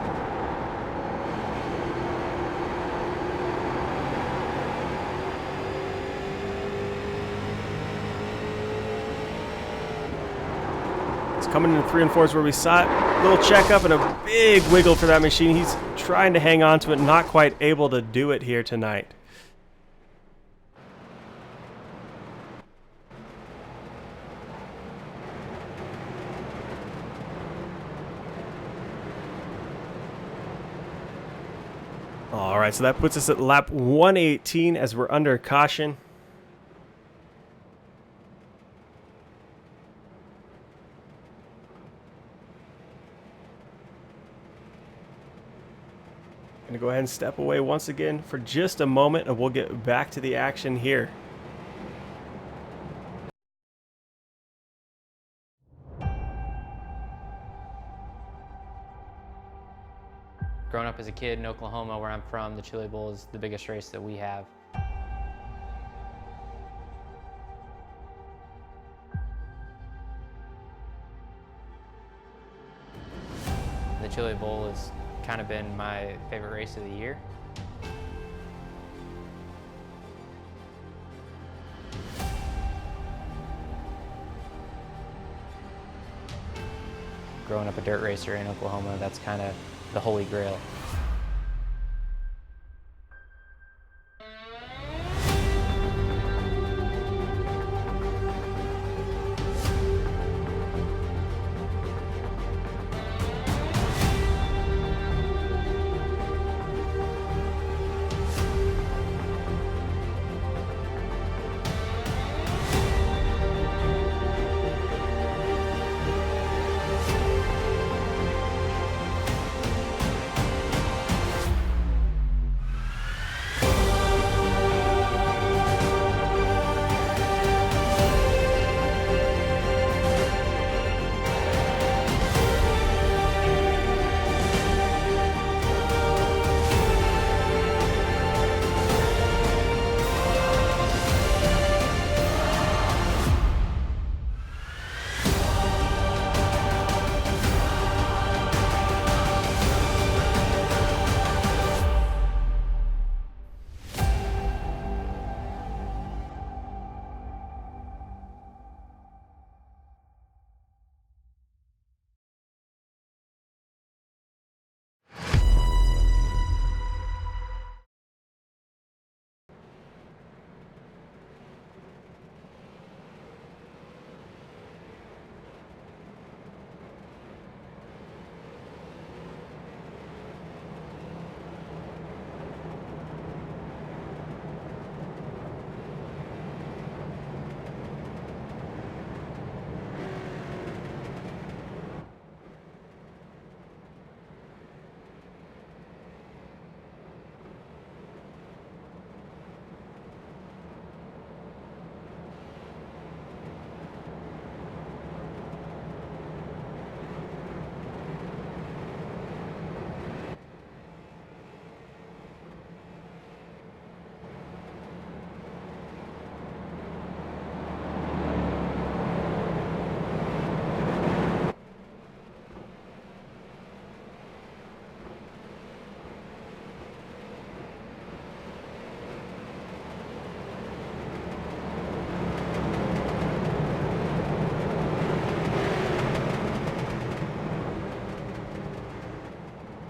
Coming into 3 and 4 is where we saw it. Little checkup and a big wiggle for that machine. He's trying to hang on to it, not quite able to do it here tonight. All right, so that puts us at lap 118 as we're under caution. Gonna go ahead and step away once again for just a moment, and we'll get back to the action here. Growing up as a kid in Oklahoma, where I'm from, the Chili Bowl is the biggest race that we have. The Chili Bowl has kind of been my favorite race of the year. Growing up a dirt racer in Oklahoma, that's kind of the holy grail.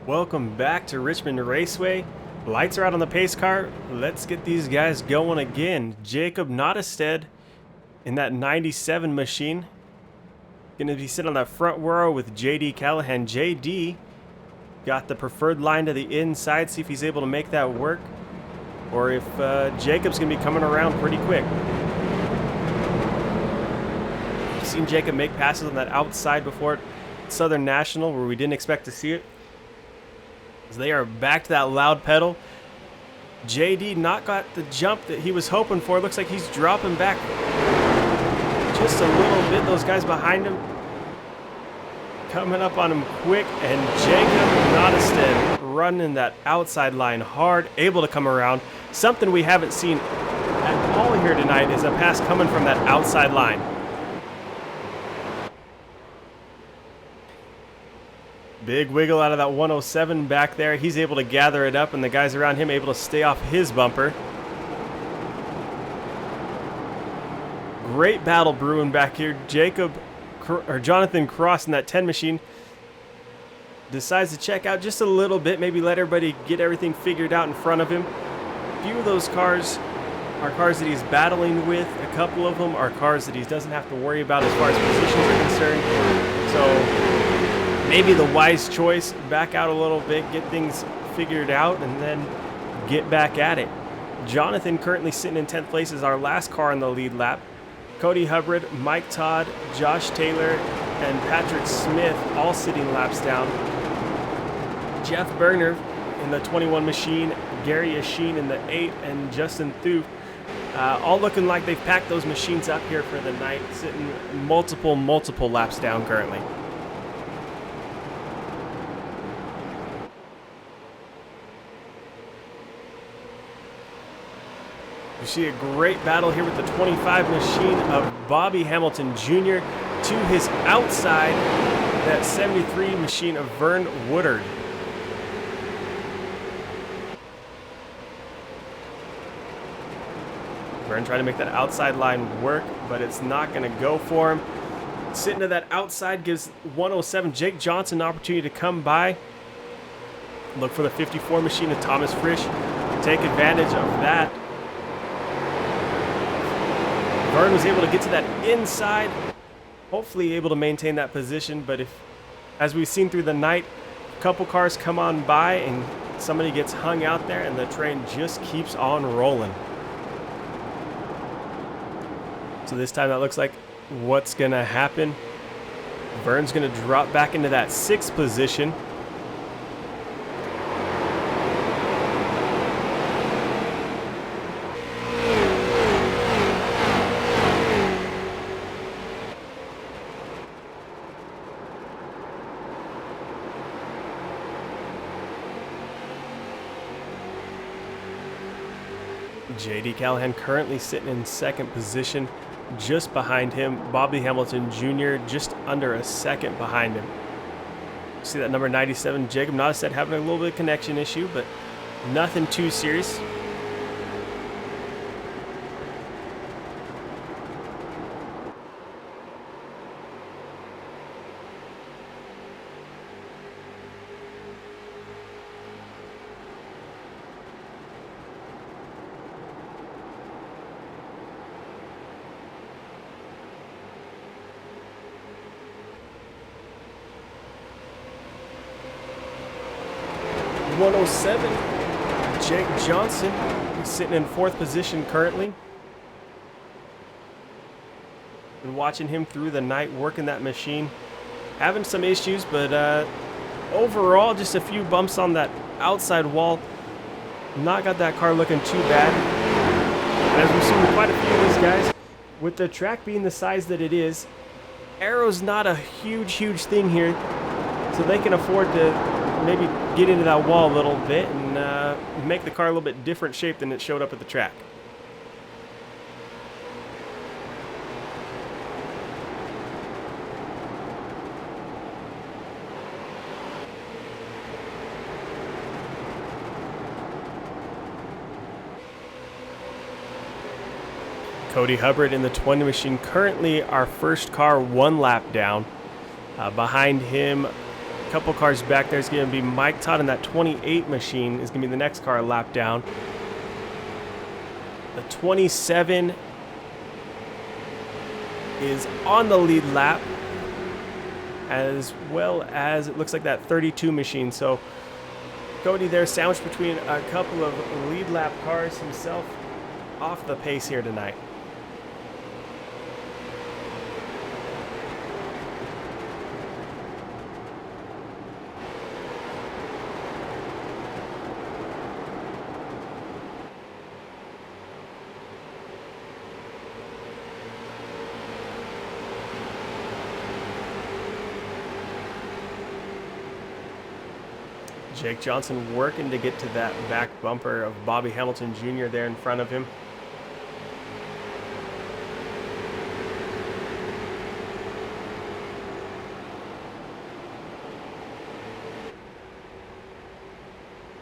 Welcome back to Richmond Raceway. Lights are out on the pace car. Let's get these guys going again. Jacob Nottestead in that 97 machine. Going to be sitting on that front row with JD Callahan. JD got the preferred line to the inside. See if he's able to make that work, or if Jacob's going to be coming around pretty quick. I've seen Jacob make passes on that outside before Southern National where we didn't expect to see it. As they are back to that loud pedal. JD not got the jump that he was hoping for. Looks like he's dropping back just a little bit. Those guys behind him coming up on him quick, and Jacob Nottestead running that outside line hard, able to come around. Something we haven't seen at all here tonight is a pass coming from that outside line. Big wiggle out of that 107 back there. He's able to gather it up, and the guys around him able to stay off his bumper. Great battle brewing back here. Jonathan Cross in that 10 machine decides to check out just a little bit, maybe let everybody get everything figured out in front of him. A few of those cars are cars that he's battling with. A couple of them are cars that he doesn't have to worry about as far as positions are concerned. So maybe the wise choice, back out a little bit, get things figured out, and then get back at it. Jonathan currently sitting in 10th place is our last car in the lead lap. Cody Hubbard, Mike Todd, Josh Taylor, and Patrick Smith all sitting laps down. Jeff Berner in the 21 machine, Gary Yasheen in the 8, and Justin Thup all looking like they've packed those machines up here for the night, sitting multiple laps down currently. You see a great battle here with the 25 machine of Bobby Hamilton Jr. to his outside, that 73 machine of Vern Woodard. Vern trying to make that outside line work, but it's not going to go for him. Sitting to that outside gives 107 Jake Johnson an opportunity to come by. Look for the 54 machine of Thomas Frisch. Take advantage of that. Vern was able to get to that inside, hopefully able to maintain that position, but if, as we've seen through the night, a couple cars come on by and somebody gets hung out there and the train just keeps on rolling. So this time that looks like what's gonna happen. Vern's gonna drop back into that 6th position. JD Callahan currently sitting in 2nd position. Just behind him, Bobby Hamilton Jr. just under a second behind him. See that number 97, Jacob Nottestead, having a little bit of connection issue, but nothing too serious. Jake Johnson sitting in 4th position currently. Been watching him through the night working that machine. Having some issues, but overall just a few bumps on that outside wall. Not got that car looking too bad. And as we've seen with quite a few of these guys, with the track being the size that it is, aero's not a huge thing here. So they can afford to maybe get into that wall a little bit and make the car a little bit different shape than it showed up at the track. Cody Hubbard in the 20 machine, currently our first car 1 lap down. Behind him, a couple cars back there is going to be Mike Todd in that 28 machine is going to be the next car a lap down. The 27 is on the lead lap, as well as it looks like that 32 machine. So Cody there sandwiched between a couple of lead lap cars, himself off the pace here tonight. Jake Johnson working to get to that back bumper of Bobby Hamilton Jr. there in front of him.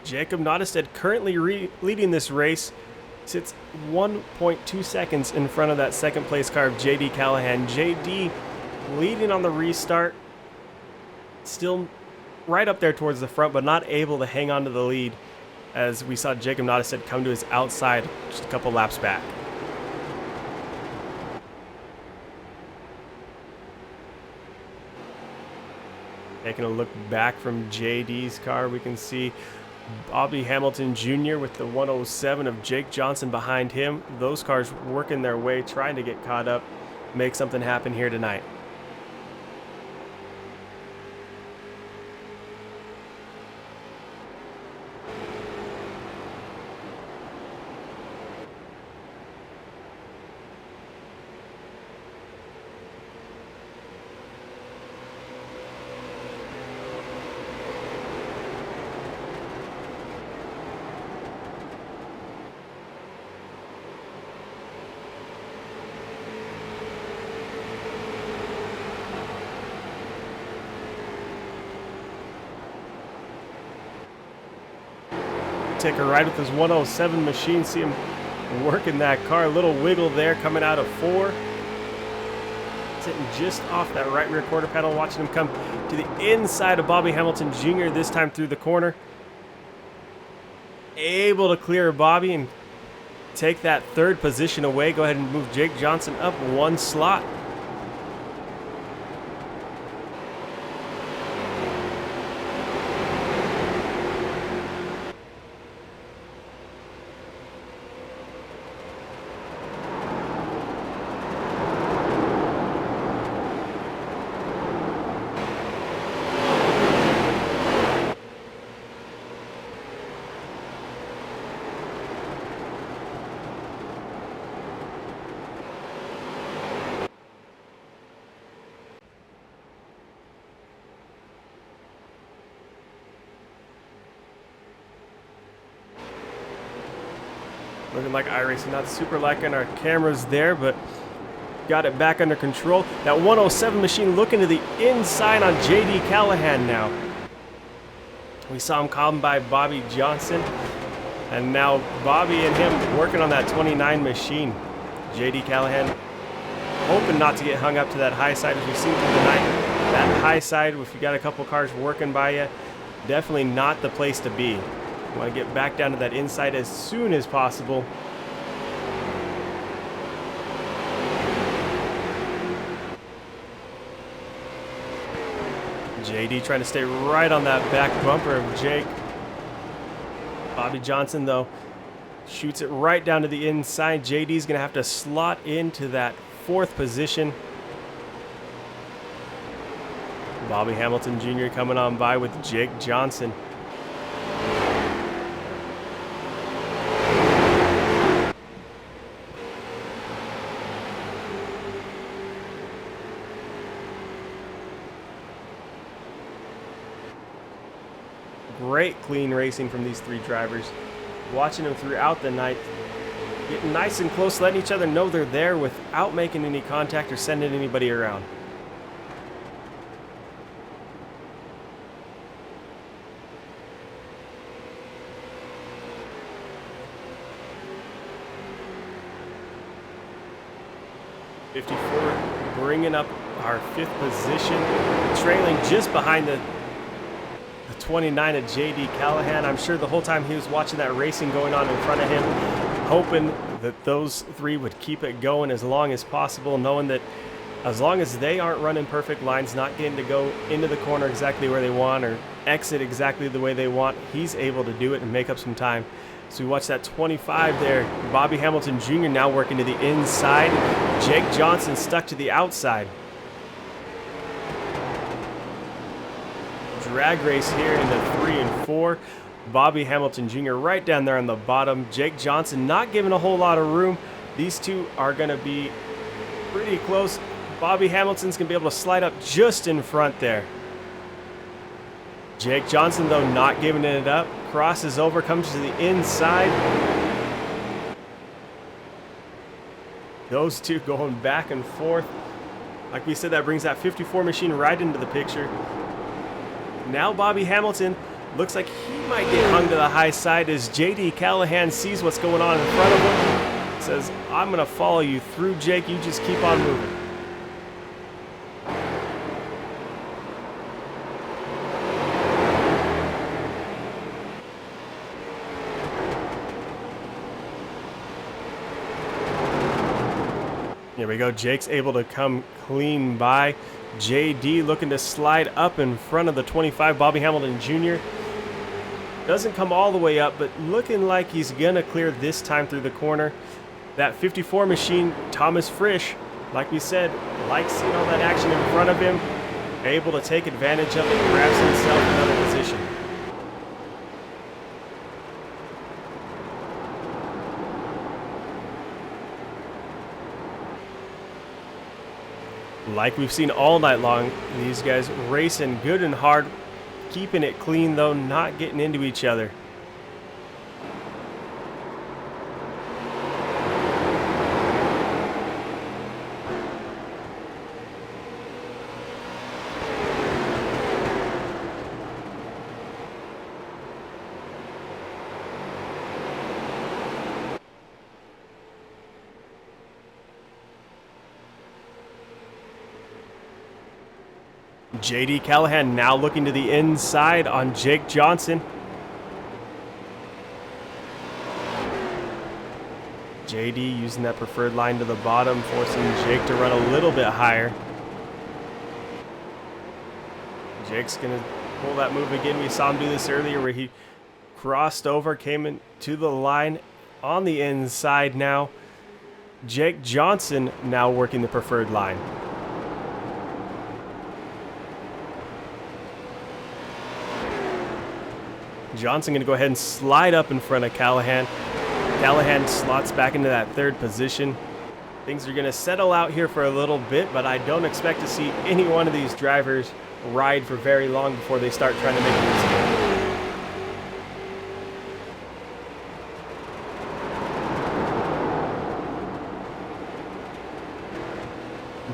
Jacob Nottestead currently leading this race, sits 1.2 seconds in front of that second place car of JD Callahan. JD leading on the restart, still right up there towards the front, but not able to hang on to the lead as we saw Jacob Nottestead come to his outside just a couple laps back. Taking a look back from JD's car, we can see Bobby Hamilton Jr. with the 107 of Jake Johnson behind him. Those cars working their way, trying to get caught up, make something happen here tonight. Take a ride with his 107 machine. See him working that car. A little wiggle there coming out of 4. Sitting just off that right rear quarter panel. Watching him come to the inside of Bobby Hamilton Jr. this time through the corner. Able to clear Bobby and take that 3rd position away. Go ahead and move Jake Johnson up 1 slot. Looking like iRacing, not super liking our cameras there, but got it back under control. That 107 machine looking to the inside on JD Callahan now. We saw him come by Bobby Johnson, and now Bobby and him working on that 29 machine. JD Callahan hoping not to get hung up to that high side as we've seen through the night. That high side, if you got a couple cars working by you, definitely not the place to be. You want to get back down to that inside as soon as possible. JD trying to stay right on that back bumper of Jake. Bobby Johnson, though, shoots it right down to the inside. JD's going to have to slot into that 4th position. Bobby Hamilton Jr. coming on by with Jake Johnson. Great clean racing from these 3 drivers. Watching them throughout the night, getting nice and close, letting each other know they're there without making any contact or sending anybody around. '54 bringing up our 5th position, trailing just behind the 29 of JD Callahan. I'm sure the whole time he was watching that racing going on in front of him, hoping that those 3 would keep it going as long as possible, knowing that as long as they aren't running perfect lines, not getting to go into the corner exactly where they want or exit exactly the way they want, he's able to do it and make up some time. So we watch that 25 there. Bobby Hamilton Jr. now working to the inside. Jake Johnson stuck to the outside. Drag race here into 3 and 4. Bobby Hamilton Jr. right down there on the bottom. Jake Johnson not giving a whole lot of room. These 2 are going to be pretty close. Bobby Hamilton's going to be able to slide up just in front there. Jake Johnson, though, not giving it up. Crosses over, comes to the inside. Those two going back and forth. Like we said, that brings that 54 machine right into the picture. Now Bobby Hamilton looks like he might get hung to the high side as JD Callahan sees what's going on in front of him. Says, I'm going to follow you through, Jake. You just keep on moving. Here we go. Jake's able to come clean by. JD looking to slide up in front of the 25, Bobby Hamilton Jr. Doesn't come all the way up, but looking like he's going to clear this time through the corner. That 54 machine, Thomas Frisch, like we said, likes seeing all that action in front of him. Able to take advantage of it, grabs himself another position. Like we've seen all night long, these guys racing good and hard, keeping it clean though, not getting into each other. JD Callahan now looking to the inside on Jake Johnson. JD using that preferred line to the bottom, forcing Jake to run a little bit higher. Jake's going to pull that move again. We saw him do this earlier where he crossed over, came into the line on the inside now. Jake Johnson now working the preferred line. Johnson going to go ahead and slide up in front of Callahan. Callahan slots back into that third position. Things are going to settle out here for a little bit, but I don't expect to see any one of these drivers ride for very long before they start trying to make it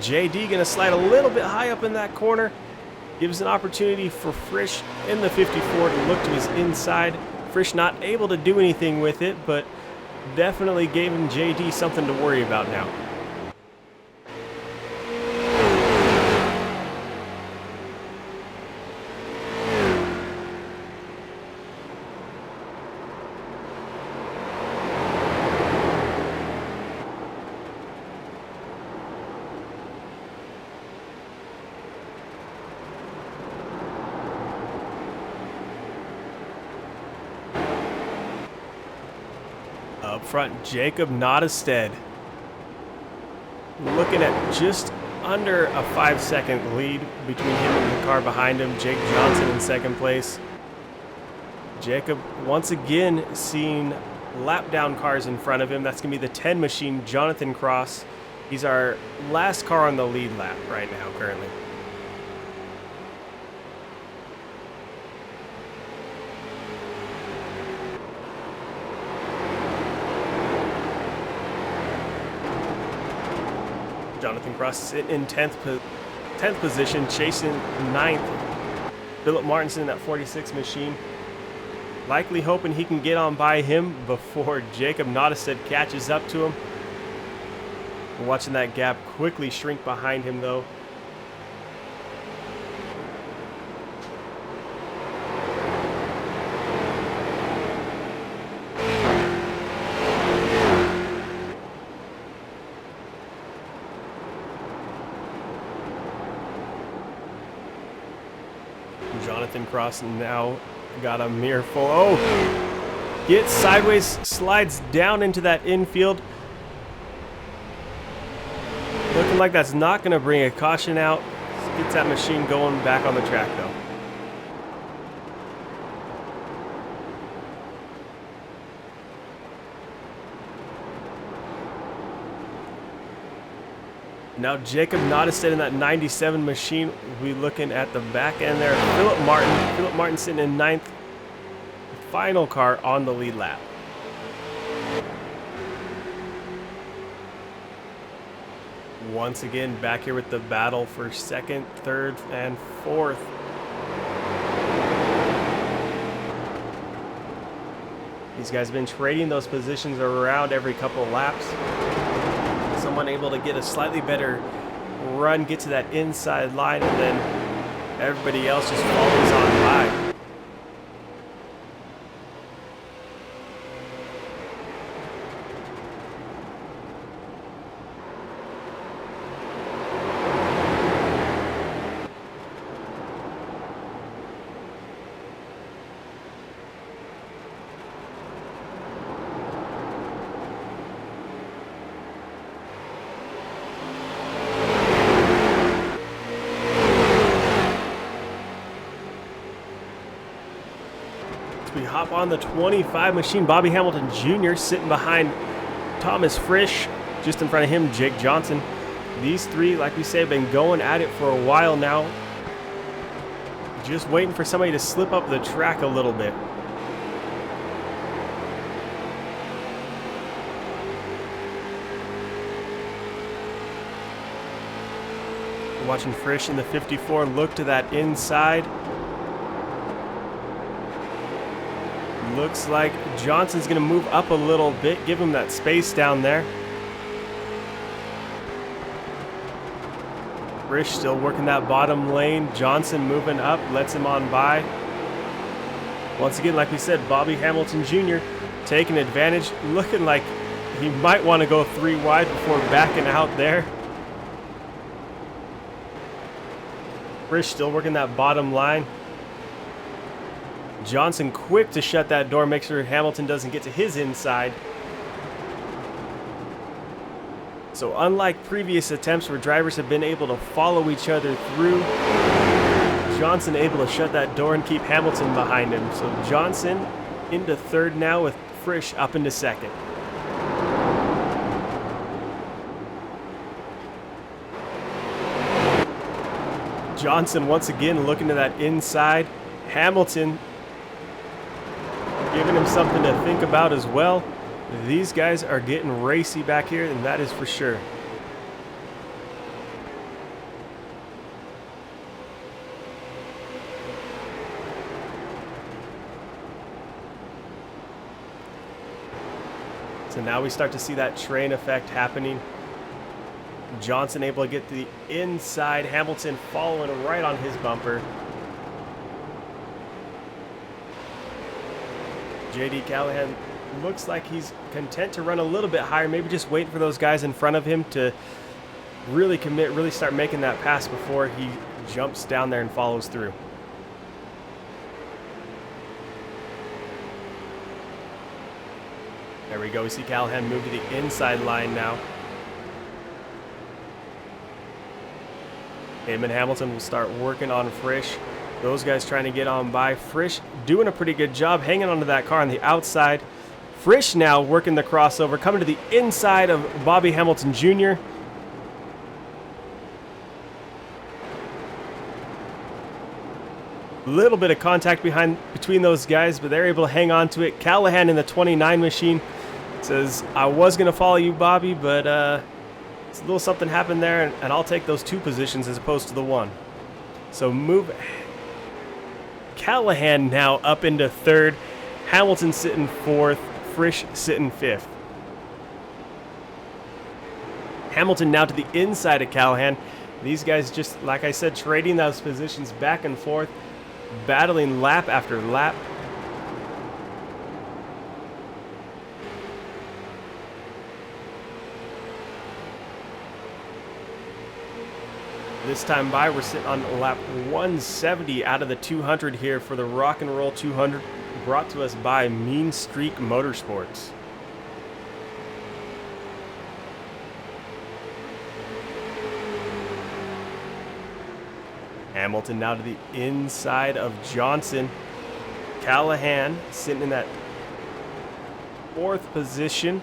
easier. JD going to slide a little bit high up in that corner. Gives an opportunity for Frisch in the 54 to look to his inside. Frisch not able to do anything with it, but definitely gave him JD something to worry about now. Up front, Jacob Nottestead looking at just under a 5-second lead between him and the car behind him. Jake Johnson in second place. Jacob once again seeing lap down cars in front of him. That's going to be the 10 machine, Jonathan Cross. He's our last car on the lead lap right now currently. Jonathan Cross sitting in 10th position, chasing 9th. Philip Martinson in that 46 machine. Likely hoping he can get on by him before Jacob Nottestead catches up to him. We're watching that gap quickly shrink behind him though. Jonathan Cross now got a mirror full. Oh, gets sideways, slides down into that infield. Looking like that's not going to bring a caution out. Gets that machine going back on the track though. Now Jacob Nottestead in that 97 machine. We'll be looking at the back end there. Philip Martin. Philip Martin sitting in 9th. Final car on the lead lap. Once again, back here with the battle for 2nd, 3rd, and 4th. These guys have been trading those positions around every couple of laps. Someone able to get a slightly better run, get to that inside line, and then everybody else just follows on by. We hop on the 25 machine. Bobby Hamilton Jr. sitting behind Thomas Frisch. Just in front of him, Jake Johnson. These three, like we say, have been going at it for a while now. Just waiting for somebody to slip up the track a little bit. Watching Frisch in the 54 look to that inside. Looks like Johnson's going to move up a little bit, give him that space down there. Frisch still working that bottom lane. Johnson moving up, lets him on by. Once again, like we said, Bobby Hamilton Jr. taking advantage, looking like he might want to go 3 wide before backing out there. Frisch still working that bottom line. Johnson quick to shut that door, make sure Hamilton doesn't get to his inside. So unlike previous attempts where drivers have been able to follow each other through, Johnson able to shut that door and keep Hamilton behind him. So Johnson into 3rd now with Frisch up into 2nd. Johnson once again looking to that inside. Hamilton giving him something to think about as well. These guys are getting racy back here, and that is for sure. So now we start to see that train effect happening. Johnson able to get the inside. Hamilton following right on his bumper. JD Callahan looks like he's content to run a little bit higher, maybe just waiting for those guys in front of him to really commit, really start making that pass before he jumps down there and follows through. There we go. We see Callahan move to the inside line now. Him and Hamilton will start working on Frisch. Those guys trying to get on by. Frisch doing a pretty good job hanging onto that car on the outside. Frisch now working the crossover, coming to the inside of Bobby Hamilton Jr. Little bit of contact between those guys, but they're able to hang on to it. Callahan in the 29 machine says, I was going to follow you, Bobby, but a little something happened there, and I'll take those 2 positions as opposed to the 1. So move Callahan now up into 3rd. Hamilton sitting 4th. Frisch sitting 5th. Hamilton now to the inside of Callahan. These guys just, like I said, trading those positions back and forth, battling lap after lap. This time by, we're sitting on lap 170 out of the 200 here for the Rock and Roll 200, brought to us by Meanstreak Motorsports. Hamilton now to the inside of Johnson. Callahan sitting in that 4th position.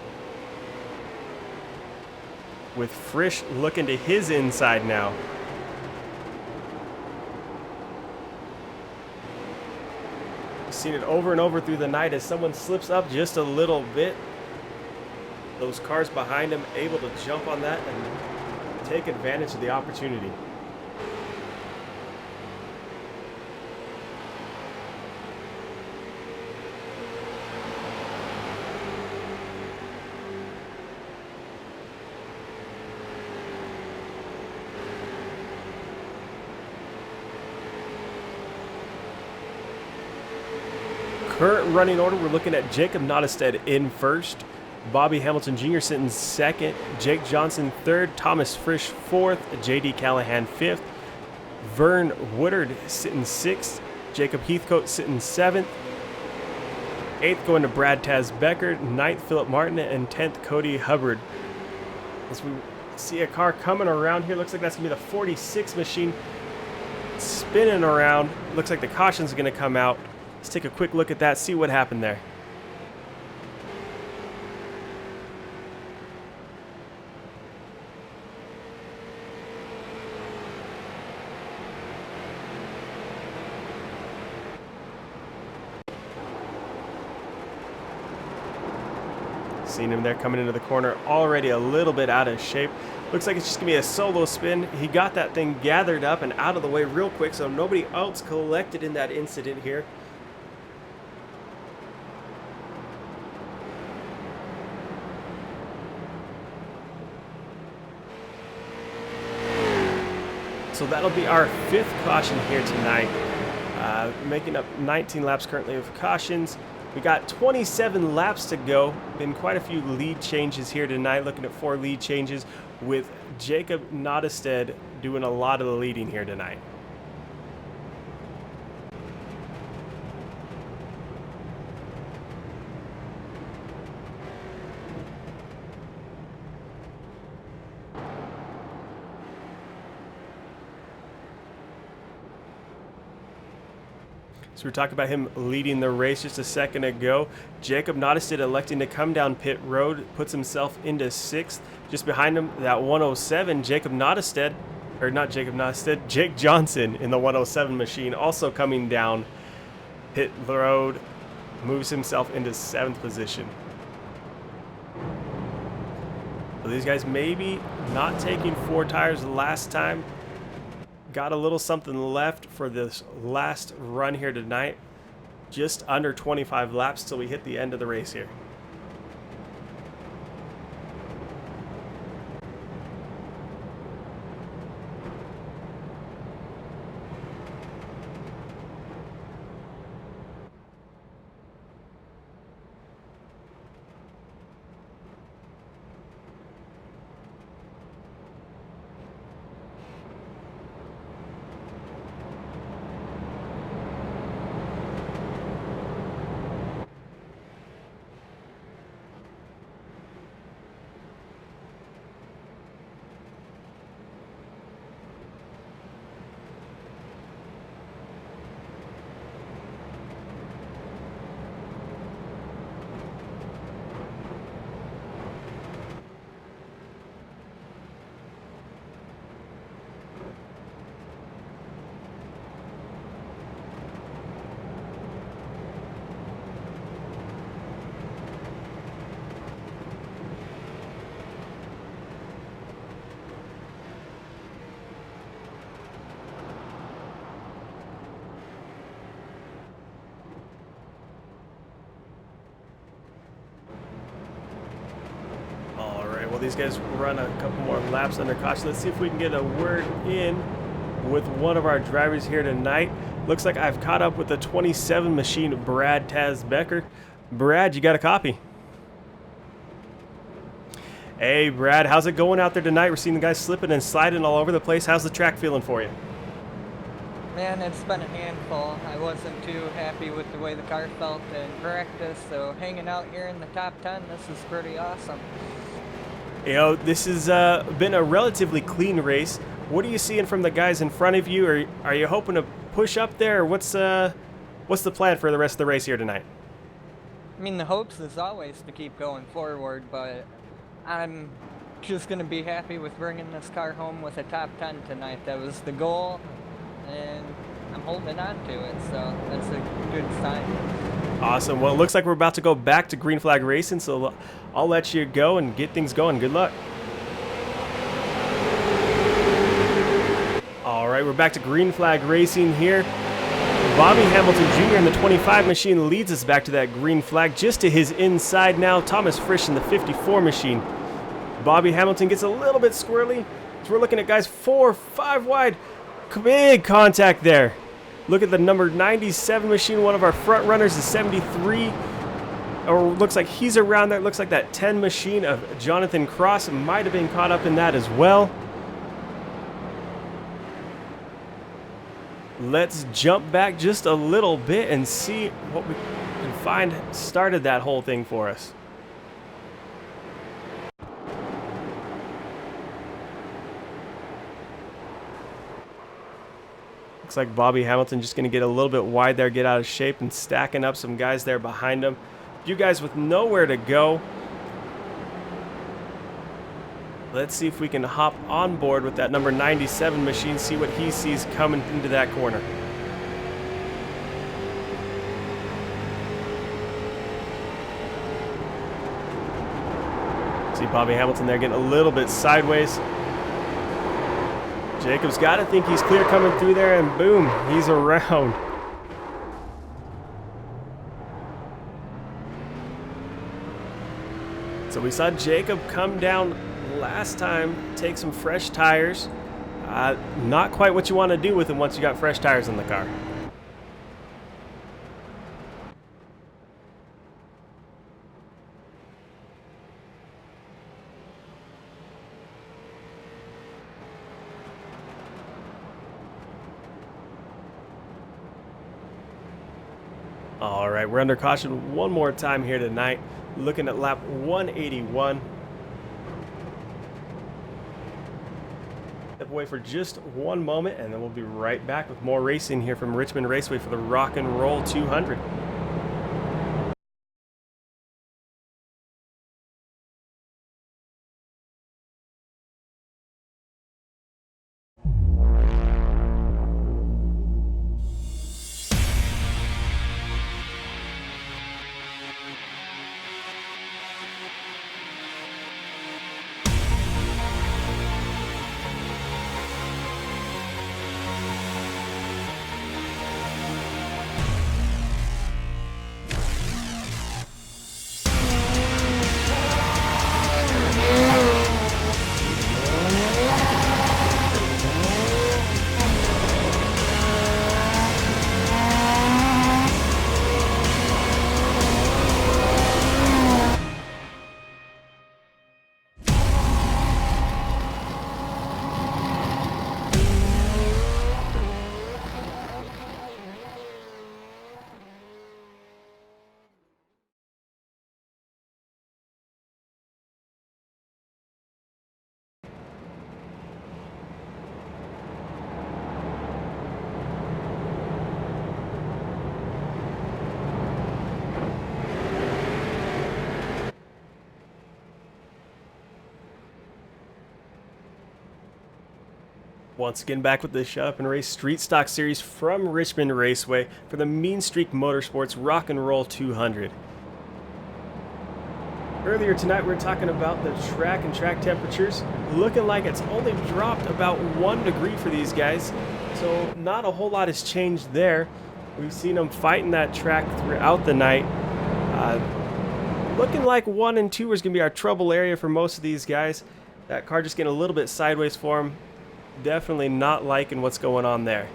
with Frisch looking to his inside now. Seen it over and over through the night as someone slips up just a little bit. Those cars behind him able to jump on that and take advantage of the opportunity. Current running order, we're looking at Jacob Nottestead in first, Bobby Hamilton Jr. sitting second, Jake Johnson third, Thomas Frisch fourth, J.D. Callahan fifth, Vern Woodard sitting sixth, Jacob Heathcote sitting seventh, eighth going to Brad Taz Becker, ninth Philip Martin, and 10th Cody Hubbard. As we see a car coming around here, looks like that's going to be the 46 machine spinning around. Looks like the caution's going to come out. Let's take a quick look at that, see what happened there. Seen him there coming into the corner, already a little bit out of shape. Looks like it's just gonna be a solo spin. He got that thing gathered up and out of the way real quick, so nobody else collected in that incident here. So that'll be our fifth caution here tonight, making up 19 laps currently of cautions. We got 27 laps to go. Been quite a few lead changes here tonight, looking at 4 lead changes with Jacob Nottestead doing a lot of the leading here tonight. So we talked about him leading the race just a second ago. Jacob Nottestead electing to come down pit road, puts himself into 6th. Just behind him, that 107, Jacob Nottestead, or not Jacob Nottestead, Jake Johnson in the 107 machine, also coming down pit road, moves himself into 7th position. So these guys maybe not taking 4 tires last time. Got a little something left for this last run here tonight. Just under 25 laps till we hit the end of the race here. Well, these guys run a couple more laps under caution. Let's see if we can get a word in with one of our drivers here tonight. Looks like I've caught up with the 27 machine, Brad Taz Becker. Brad, you got a copy? Hey, Brad, how's it going out there tonight? We're seeing the guys slipping and sliding all over the place. How's the track feeling for you? Man, it's been a handful. I wasn't too happy with the way the car felt in practice, so hanging out here in the top 10, this is pretty awesome. You know, this has been a relatively clean race. What are you seeing from the guys in front of you? Are you hoping to push up there? Or what's the plan for the rest of the race here tonight? I mean, the hopes is always to keep going forward, but I'm just going to be happy with bringing this car home with a top 10 tonight. That was the goal, and I'm holding on to it, so that's a good sign. Awesome. Well, it looks like we're about to go back to green flag racing, so I'll let you go and get things going. Good luck. All right, we're back to green flag racing here. Bobby Hamilton Jr. in the 25 machine leads us back to that green flag, just to his inside now. Thomas Frisch in the 54 machine. Bobby Hamilton gets a little bit squirrely. So we're looking at guys 4, 5 wide. Big contact there. Look at the number 97 machine. One of our front runners is 73. Or looks like he's around there. Looks like that 10 machine of Jonathan Cross might have been caught up in that as well. Let's jump back just a little bit and see what we can find started that whole thing for us. Looks like Bobby Hamilton just going to get a little bit wide there, get out of shape, and stacking up some guys there behind him. You guys with nowhere to go. Let's see if we can hop on board with that number 97 machine, see what he sees coming into that corner. See Bobby Hamilton there getting a little bit sideways. Jacob's got to think he's clear coming through there, and boom, he's around. So we saw Jacob come down last time, take some fresh tires. Not quite what you want to do with them once you got fresh tires in the car. All right, we're under caution one more time here tonight, looking at lap 181. Step away for just one moment, and then we'll be right back with more racing here from Richmond Raceway for the Rock and Roll 200. Once again, back with the Shut Up and Race Street Stock Series from Richmond Raceway for the Meanstreak Motorsports Rock and Roll 200. Earlier tonight, we were talking about the track and track temperatures. Looking like it's only dropped about 1 degree for these guys, so not a whole lot has changed there. We've seen them fighting that track throughout the night. Looking like 1 and 2 is going to be our trouble area for most of these guys. That car just getting a little bit sideways for them. Definitely not liking what's going on there.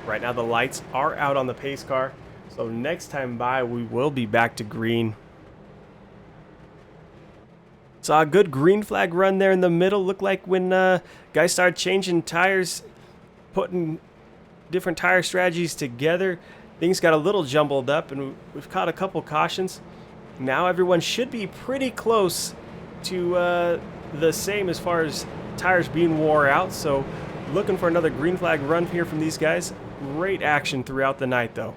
Right now the lights are out on the pace car, so next time by we will be back to green. Saw a good green flag run there in the middle. Looked like when guys started changing tires, putting different tire strategies together, things got a little jumbled up, and we've caught a couple cautions. Now everyone should be pretty close to the same as far as tires being wore out, so looking for another green flag run here from these guys. Great action throughout the night though.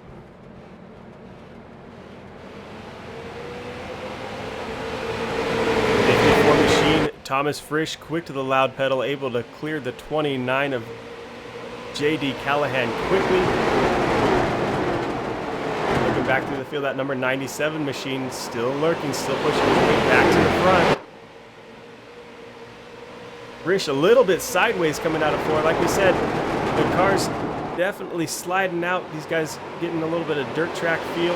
Thomas Frisch quick to the loud pedal, able to clear the 29 of J.D. Callahan quickly. Looking back through the field, that number 97 machine still lurking, still pushing his way back to the front. Frisch a little bit sideways coming out of 4. Like we said, the car's definitely sliding out. These guys getting a little bit of dirt track feel.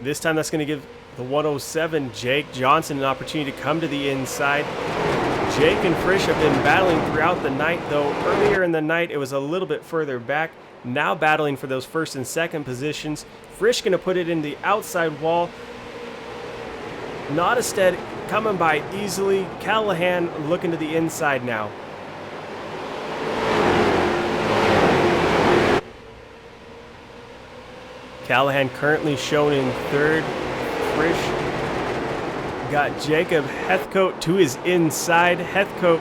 This time that's going to give the 107 Jake Johnson an opportunity to come to the inside. Jake and Frisch have been battling throughout the night, though earlier in the night it was a little bit further back. Now battling for those first and second positions. Frisch going to put it in the outside wall. Nottestead coming by easily. Callahan looking to the inside now. Callahan currently shown in third. Frisch got Jacob Heathcote to his inside. Heathcote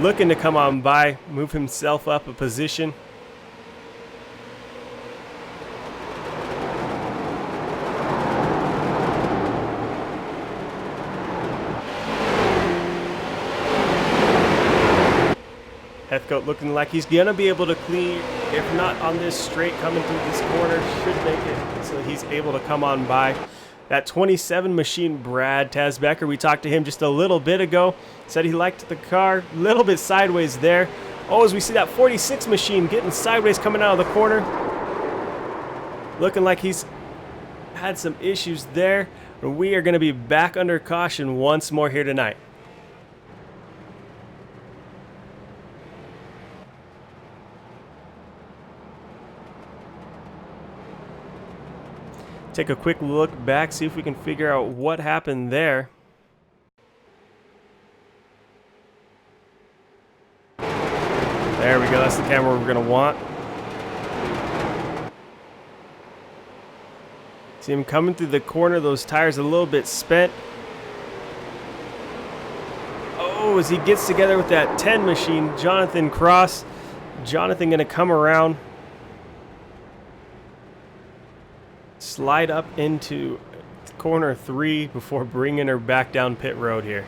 looking to come on by, move himself up a position. Heathcote looking like he's going to be able to clean, if not on this straight coming through this corner, should make it so he's able to come on by. That 27 machine, Brad Tasbecker, we talked to him just a little bit ago, said he liked the car, a little bit sideways there. Oh, as we see that 46 machine getting sideways coming out of the corner. Looking like he's had some issues there. We are going to be back under caution once more here tonight. Take a quick look back, see if we can figure out what happened there. There we go, that's the camera we're going to want. See him coming through the corner, those tires a little bit spent. Oh, as he gets together with that 10 machine, Jonathan Cross. Jonathan going to come around. Slide up into corner 3 before bringing her back down pit road here.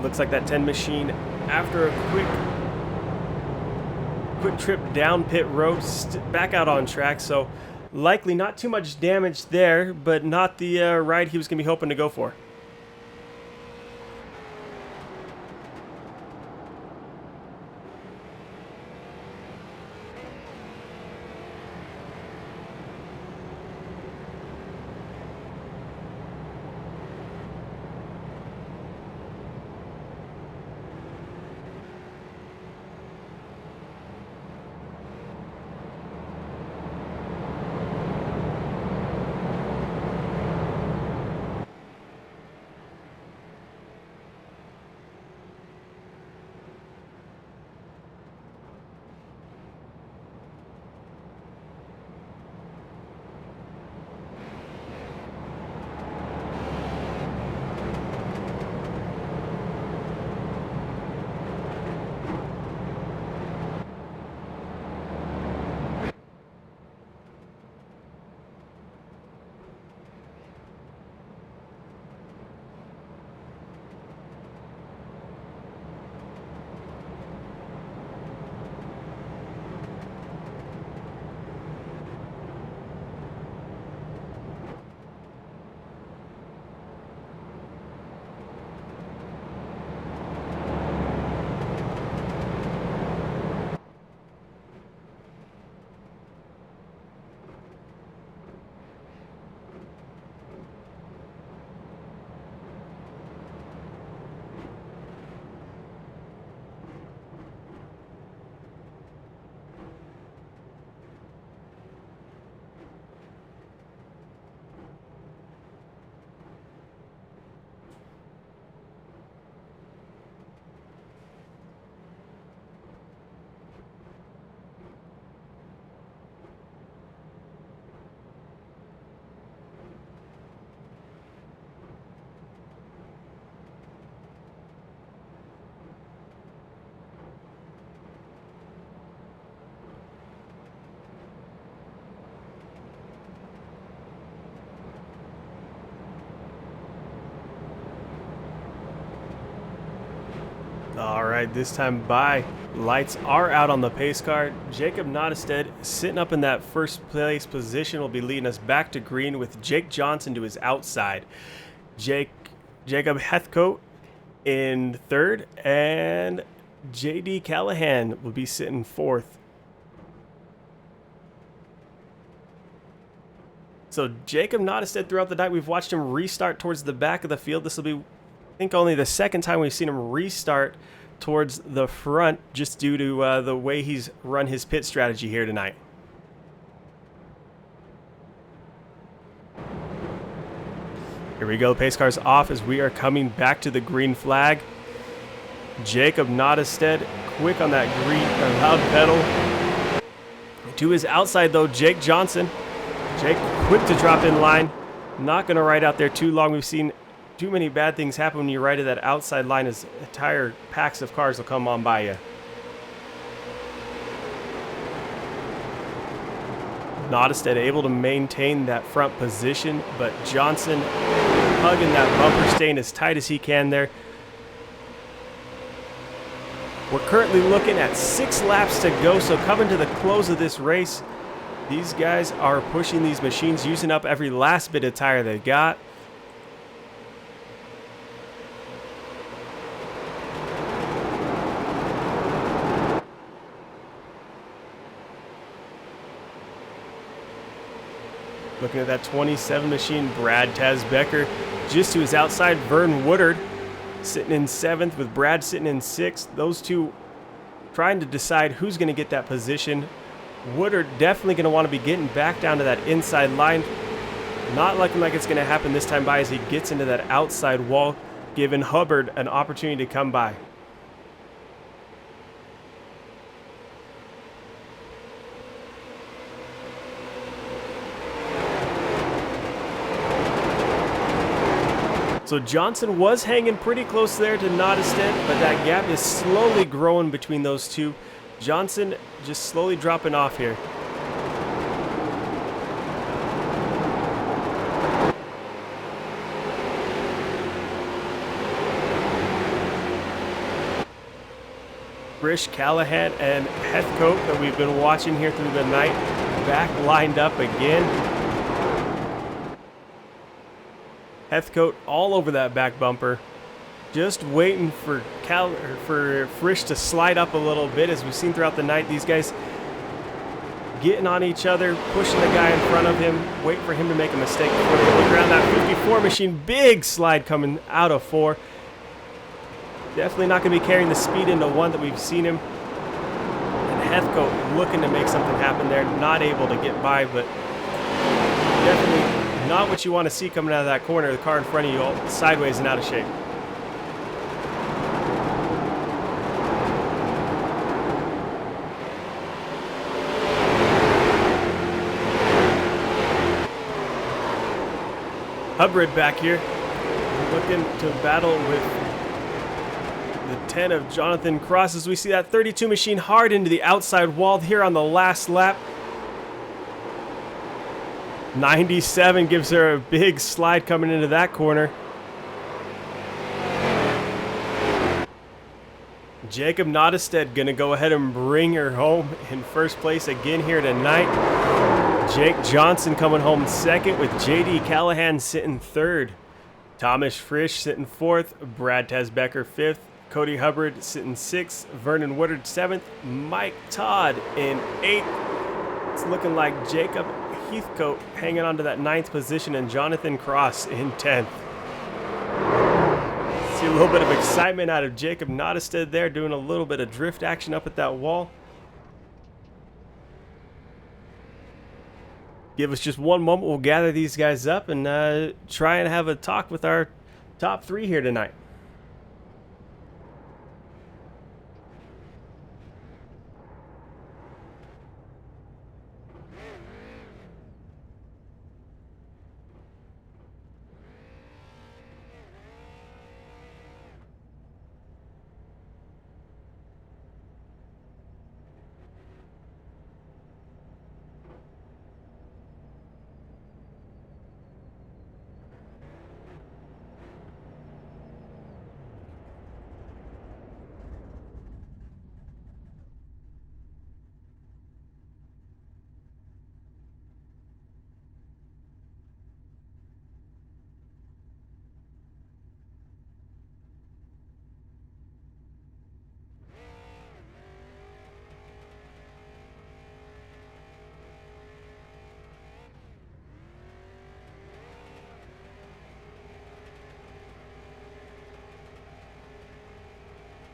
Looks like that 10 machine, after a quick trip down pit road, back out on track, so likely not too much damage there, but not the ride he was going to be hoping to go for. right, this time by. Lights are out on the pace car. Jacob Nottestead sitting up in that first place position will be leading us back to green with Jake Johnson to his outside. Jacob Heathcote in third, and JD Callahan will be sitting fourth. So Jacob Nottestead throughout the night, we've watched him restart towards the back of the field. This will be, I think, only the second time we've seen him restart towards the front, just due to the way he's run his pit strategy here tonight. Here we go, pace car's off as we are coming back to the green flag. Jacob Nottestead quick on that green loud pedal. To his outside though, Jake Johnson. Jake quick to drop in line. Not going to ride out there too long. We've seen too many bad things happen when you ride to that outside line, as entire packs of cars will come on by you. Nottestead able to maintain that front position, but Johnson hugging that bumper, staying as tight as he can there. We're currently looking at 6 laps to go, so coming to the close of this race, these guys are pushing these machines, using up every last bit of tire they got. Looking at that 27 machine, Brad Tazbecker just to his outside. Vern Woodard sitting in 7th with Brad sitting in 6th. Those two trying to decide who's going to get that position. Woodard definitely going to want to be getting back down to that inside line. Not looking like it's going to happen this time by, as he gets into that outside wall, giving Hubbard an opportunity to come by. So Johnson was hanging pretty close there to Nottestead, but that gap is slowly growing between those two. Johnson just slowly dropping off here. Frisch, Callahan, and Heathcote that we've been watching here through the night, back lined up again. Heathcote all over that back bumper, just waiting for Frisch to slide up a little bit. As we've seen throughout the night, these guys getting on each other, pushing the guy in front of him, wait for him to make a mistake before they look around that 54 machine. Big slide coming out of 4. Definitely not going to be carrying the speed into 1 that we've seen him. And Heathcote looking to make something happen there, not able to get by, but definitely not what you want to see coming out of that corner. The car in front of you all sideways and out of shape. Hubbard back here, looking to battle with the 10 of Jonathan Cross, as we see that 32 machine hard into the outside wall here on the last lap. 97 gives her a big slide coming into that corner. Jacob Nottestead going to go ahead and bring her home in first place again here tonight. Jake Johnson coming home second, with JD Callahan sitting third. Thomas Frisch sitting fourth. Brad Tazbecker fifth. Cody Hubbard sitting sixth. Vernon Woodard seventh. Mike Todd in eighth. It's looking like Jacob Heathcote hanging on to that 9th position, and Jonathan Cross in 10th. See a little bit of excitement out of Jacob Nottestead there, doing a little bit of drift action up at that wall. Give us just one moment, we'll gather these guys up and try and have a talk with our top 3 here tonight.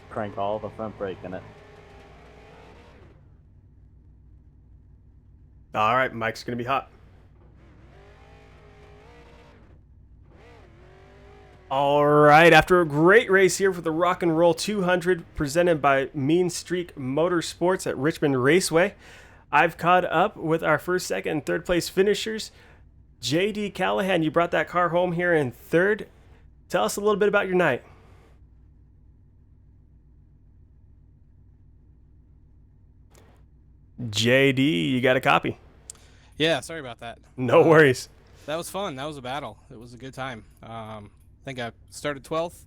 crank all the front brake in it. All right, Mike's going to be hot. All right, after a great race here for the Rock and Roll 200 presented by Meanstreak Motorsports at Richmond Raceway, I've caught up with our first, second, and third place finishers. JD Callahan, you brought that car home here in third. Tell us a little bit about your night. JD, you got a copy? Yeah, sorry about that. No worries. That was fun. That was a battle. It was a good time. I think I started 12th,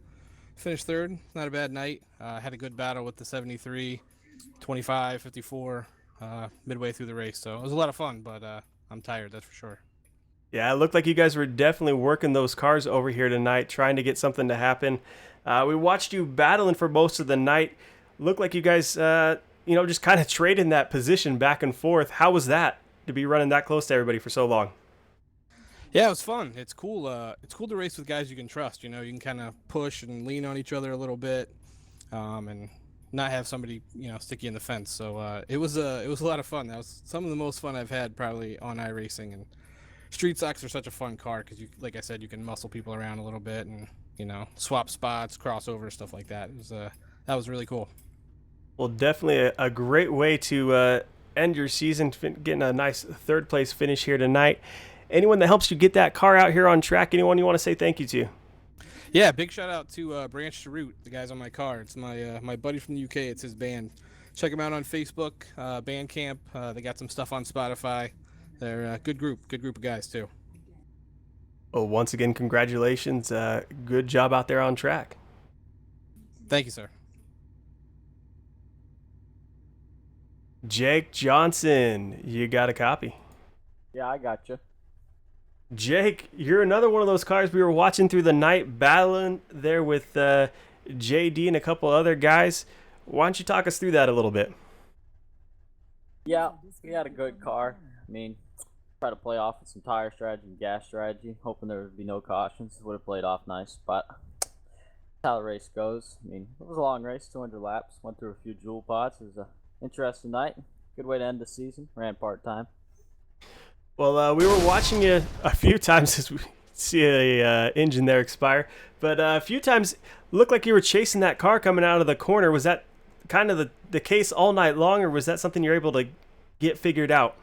finished third. Not a bad night. Had a good battle with the 73, 25, 54 midway through the race. So it was a lot of fun, but I'm tired, that's for sure. Yeah, it looked like you guys were definitely working those cars over here tonight, trying to get something to happen. We watched you battling for most of the night. Looked like you guys, just kind of trading that position back and forth. How was that to be running that close to everybody for so long? Yeah, it was fun. It's cool. It's cool to race with guys you can trust. You know, you can kind of push and lean on each other a little bit, and not have somebody stick you in the fence. So it was a lot of fun. That was some of the most fun I've had probably on iRacing. And Street Stocks are such a fun car because, like I said, you can muscle people around a little bit and swap spots, crossover, stuff like that. It was that was really cool. Well, definitely a great way to end your season, getting a nice third place finish here tonight. Anyone that helps you get that car out here on track, anyone you want to say thank you to? Yeah, big shout out to Branch to Root, the guys on my car. It's my buddy from the UK. It's his band. Check them out on Facebook, Bandcamp. They got some stuff on Spotify. They're a good group of guys too. Well, once again, congratulations. Good job out there on track. Thank you, sir. Jake Johnson, you got a copy? Yeah, I got you. Jake, you're another one of those cars we were watching through the night, battling there with JD and a couple other guys. Why don't you talk us through that a little bit? Yeah, we had a good car. I mean, try to play off with some tire strategy and gas strategy, hoping there would be no cautions. Would have played off nice, but that's how the race goes. I mean, it was a long race, 200 laps. Went through a few jewel pods. It was an interesting night. Good way to end the season. Ran part-time. Well, we were watching you a few times as we see a engine there expire, but a few times looked like you were chasing that car coming out of the corner. Was that kind of the case all night long, or was that something you're able to get figured out?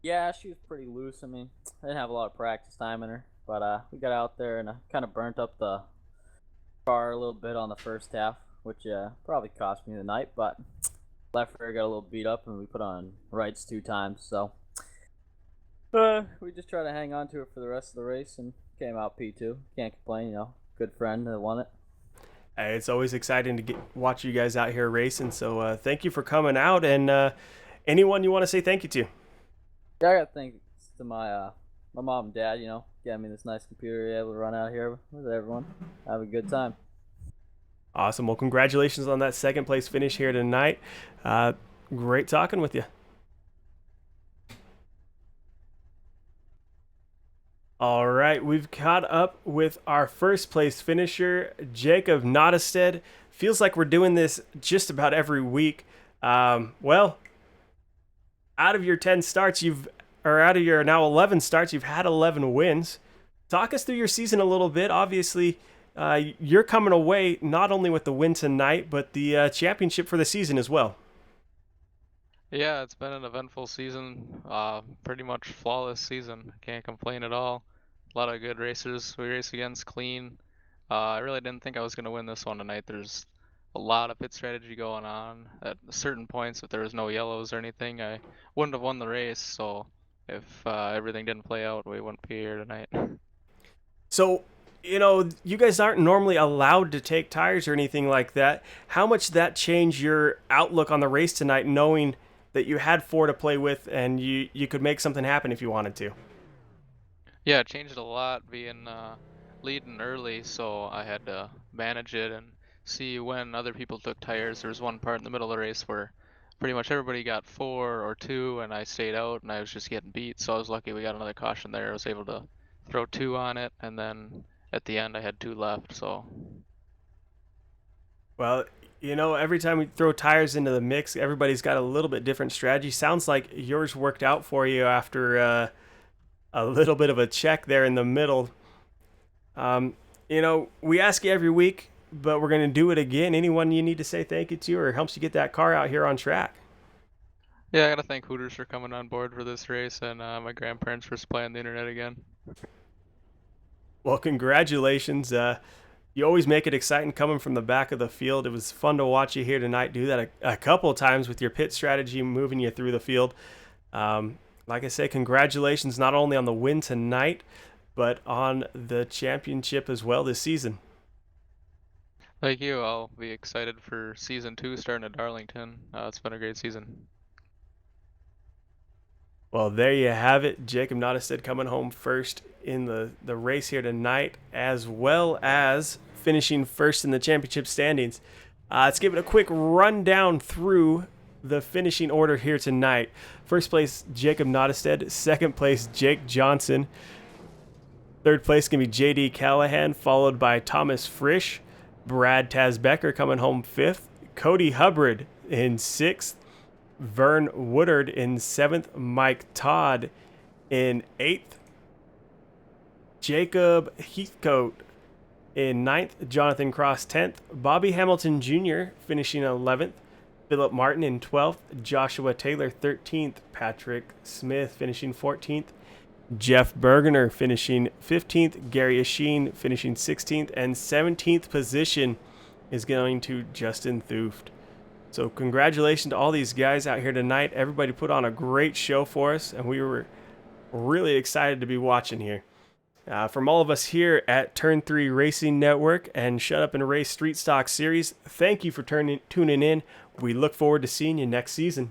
Yeah, she was pretty loose. I mean, I didn't have a lot of practice time in her, but we got out there and kind of burnt up the car a little bit on the first half, which probably cost me the night, but left rear got a little beat up and we put on rights 2 times, so we just try to hang on to it for the rest of the race and came out P2. Can't complain, good friend that won it. Hey, it's always exciting to watch you guys out here racing, so thank you for coming out, and anyone you want to say thank you to? Yeah, I got thanks to my mom and dad, getting me this nice computer, able to run out here with everyone. Have a good time. Awesome. Well, congratulations on that second place finish here tonight. Great talking with you. All right, we've caught up with our first place finisher, Jacob Nottestead. Feels like we're doing this just about every week. Well, out of your 10 starts, out of your now 11 starts, you've had 11 wins. Talk us through your season a little bit. Obviously, you're coming away not only with the win tonight, but the championship for the season as well. Yeah, it's been an eventful season. Pretty much flawless season. Can't complain at all. A lot of good racers we race against, clean. I really didn't think I was going to win this one tonight. There's a lot of pit strategy going on. At certain points, if there was no yellows or anything, I wouldn't have won the race. So if everything didn't play out, we wouldn't be here tonight. So, you guys aren't normally allowed to take tires or anything like that. How much did that change your outlook on the race tonight, knowing that you had 4 to play with and you could make something happen if you wanted to? Yeah, it changed a lot being leading early, so I had to manage it and see when other people took tires. There was one part in the middle of the race where pretty much everybody got 4 or 2 and I stayed out and I was just getting beat, so I was lucky we got another caution there. I was able to throw 2 on it, and then at the end I had 2 left. So well, You know, every time we throw tires into the mix, everybody's got a little bit different strategy. Sounds like yours worked out for you after a little bit of a check there in the middle. You know, we ask you every week, but we're going to do it again. Anyone you need to say thank you to or helps you get that car out here on track? Yeah, I gotta thank Hooters for coming on board for this race, and my grandparents for supplying the internet again. Well, congratulations. You always make it exciting coming from the back of the field. It was fun to watch you here tonight do that a couple of times with your pit strategy, moving you through the field. Like I say, congratulations not only on the win tonight, but on the championship as well this season. Thank you. I'll be excited for season 2 starting at Darlington. It's been a great season. Well, there you have it. Jacob Nottestead coming home first in the race here tonight, as well as finishing first in the championship standings. Let's give it a quick rundown through the finishing order here tonight. First place, Jacob Nottestead. Second place, Jake Johnson. Third place going to be J.D. Callahan, followed by Thomas Frisch. Brad Tazbecker coming home fifth. Cody Hubbard in sixth. Vern Woodard in seventh. Mike Todd in eighth. Jacob Heathcote in ninth. Jonathan Cross 10th. Bobby Hamilton Jr. finishing 11th. Philip Martin in 12th. Joshua Taylor 13th. Patrick Smith finishing 14th. Jeff Bergener finishing 15th. Gary Asheen finishing 16th. And 17th position is going to Justin Thuft. So congratulations to all these guys out here tonight. Everybody put on a great show for us, and we were really excited to be watching here. From all of us here at Turn 3 Racing Network and Shut Up and Race Street Stock Series, thank you for tuning in. We look forward to seeing you next season.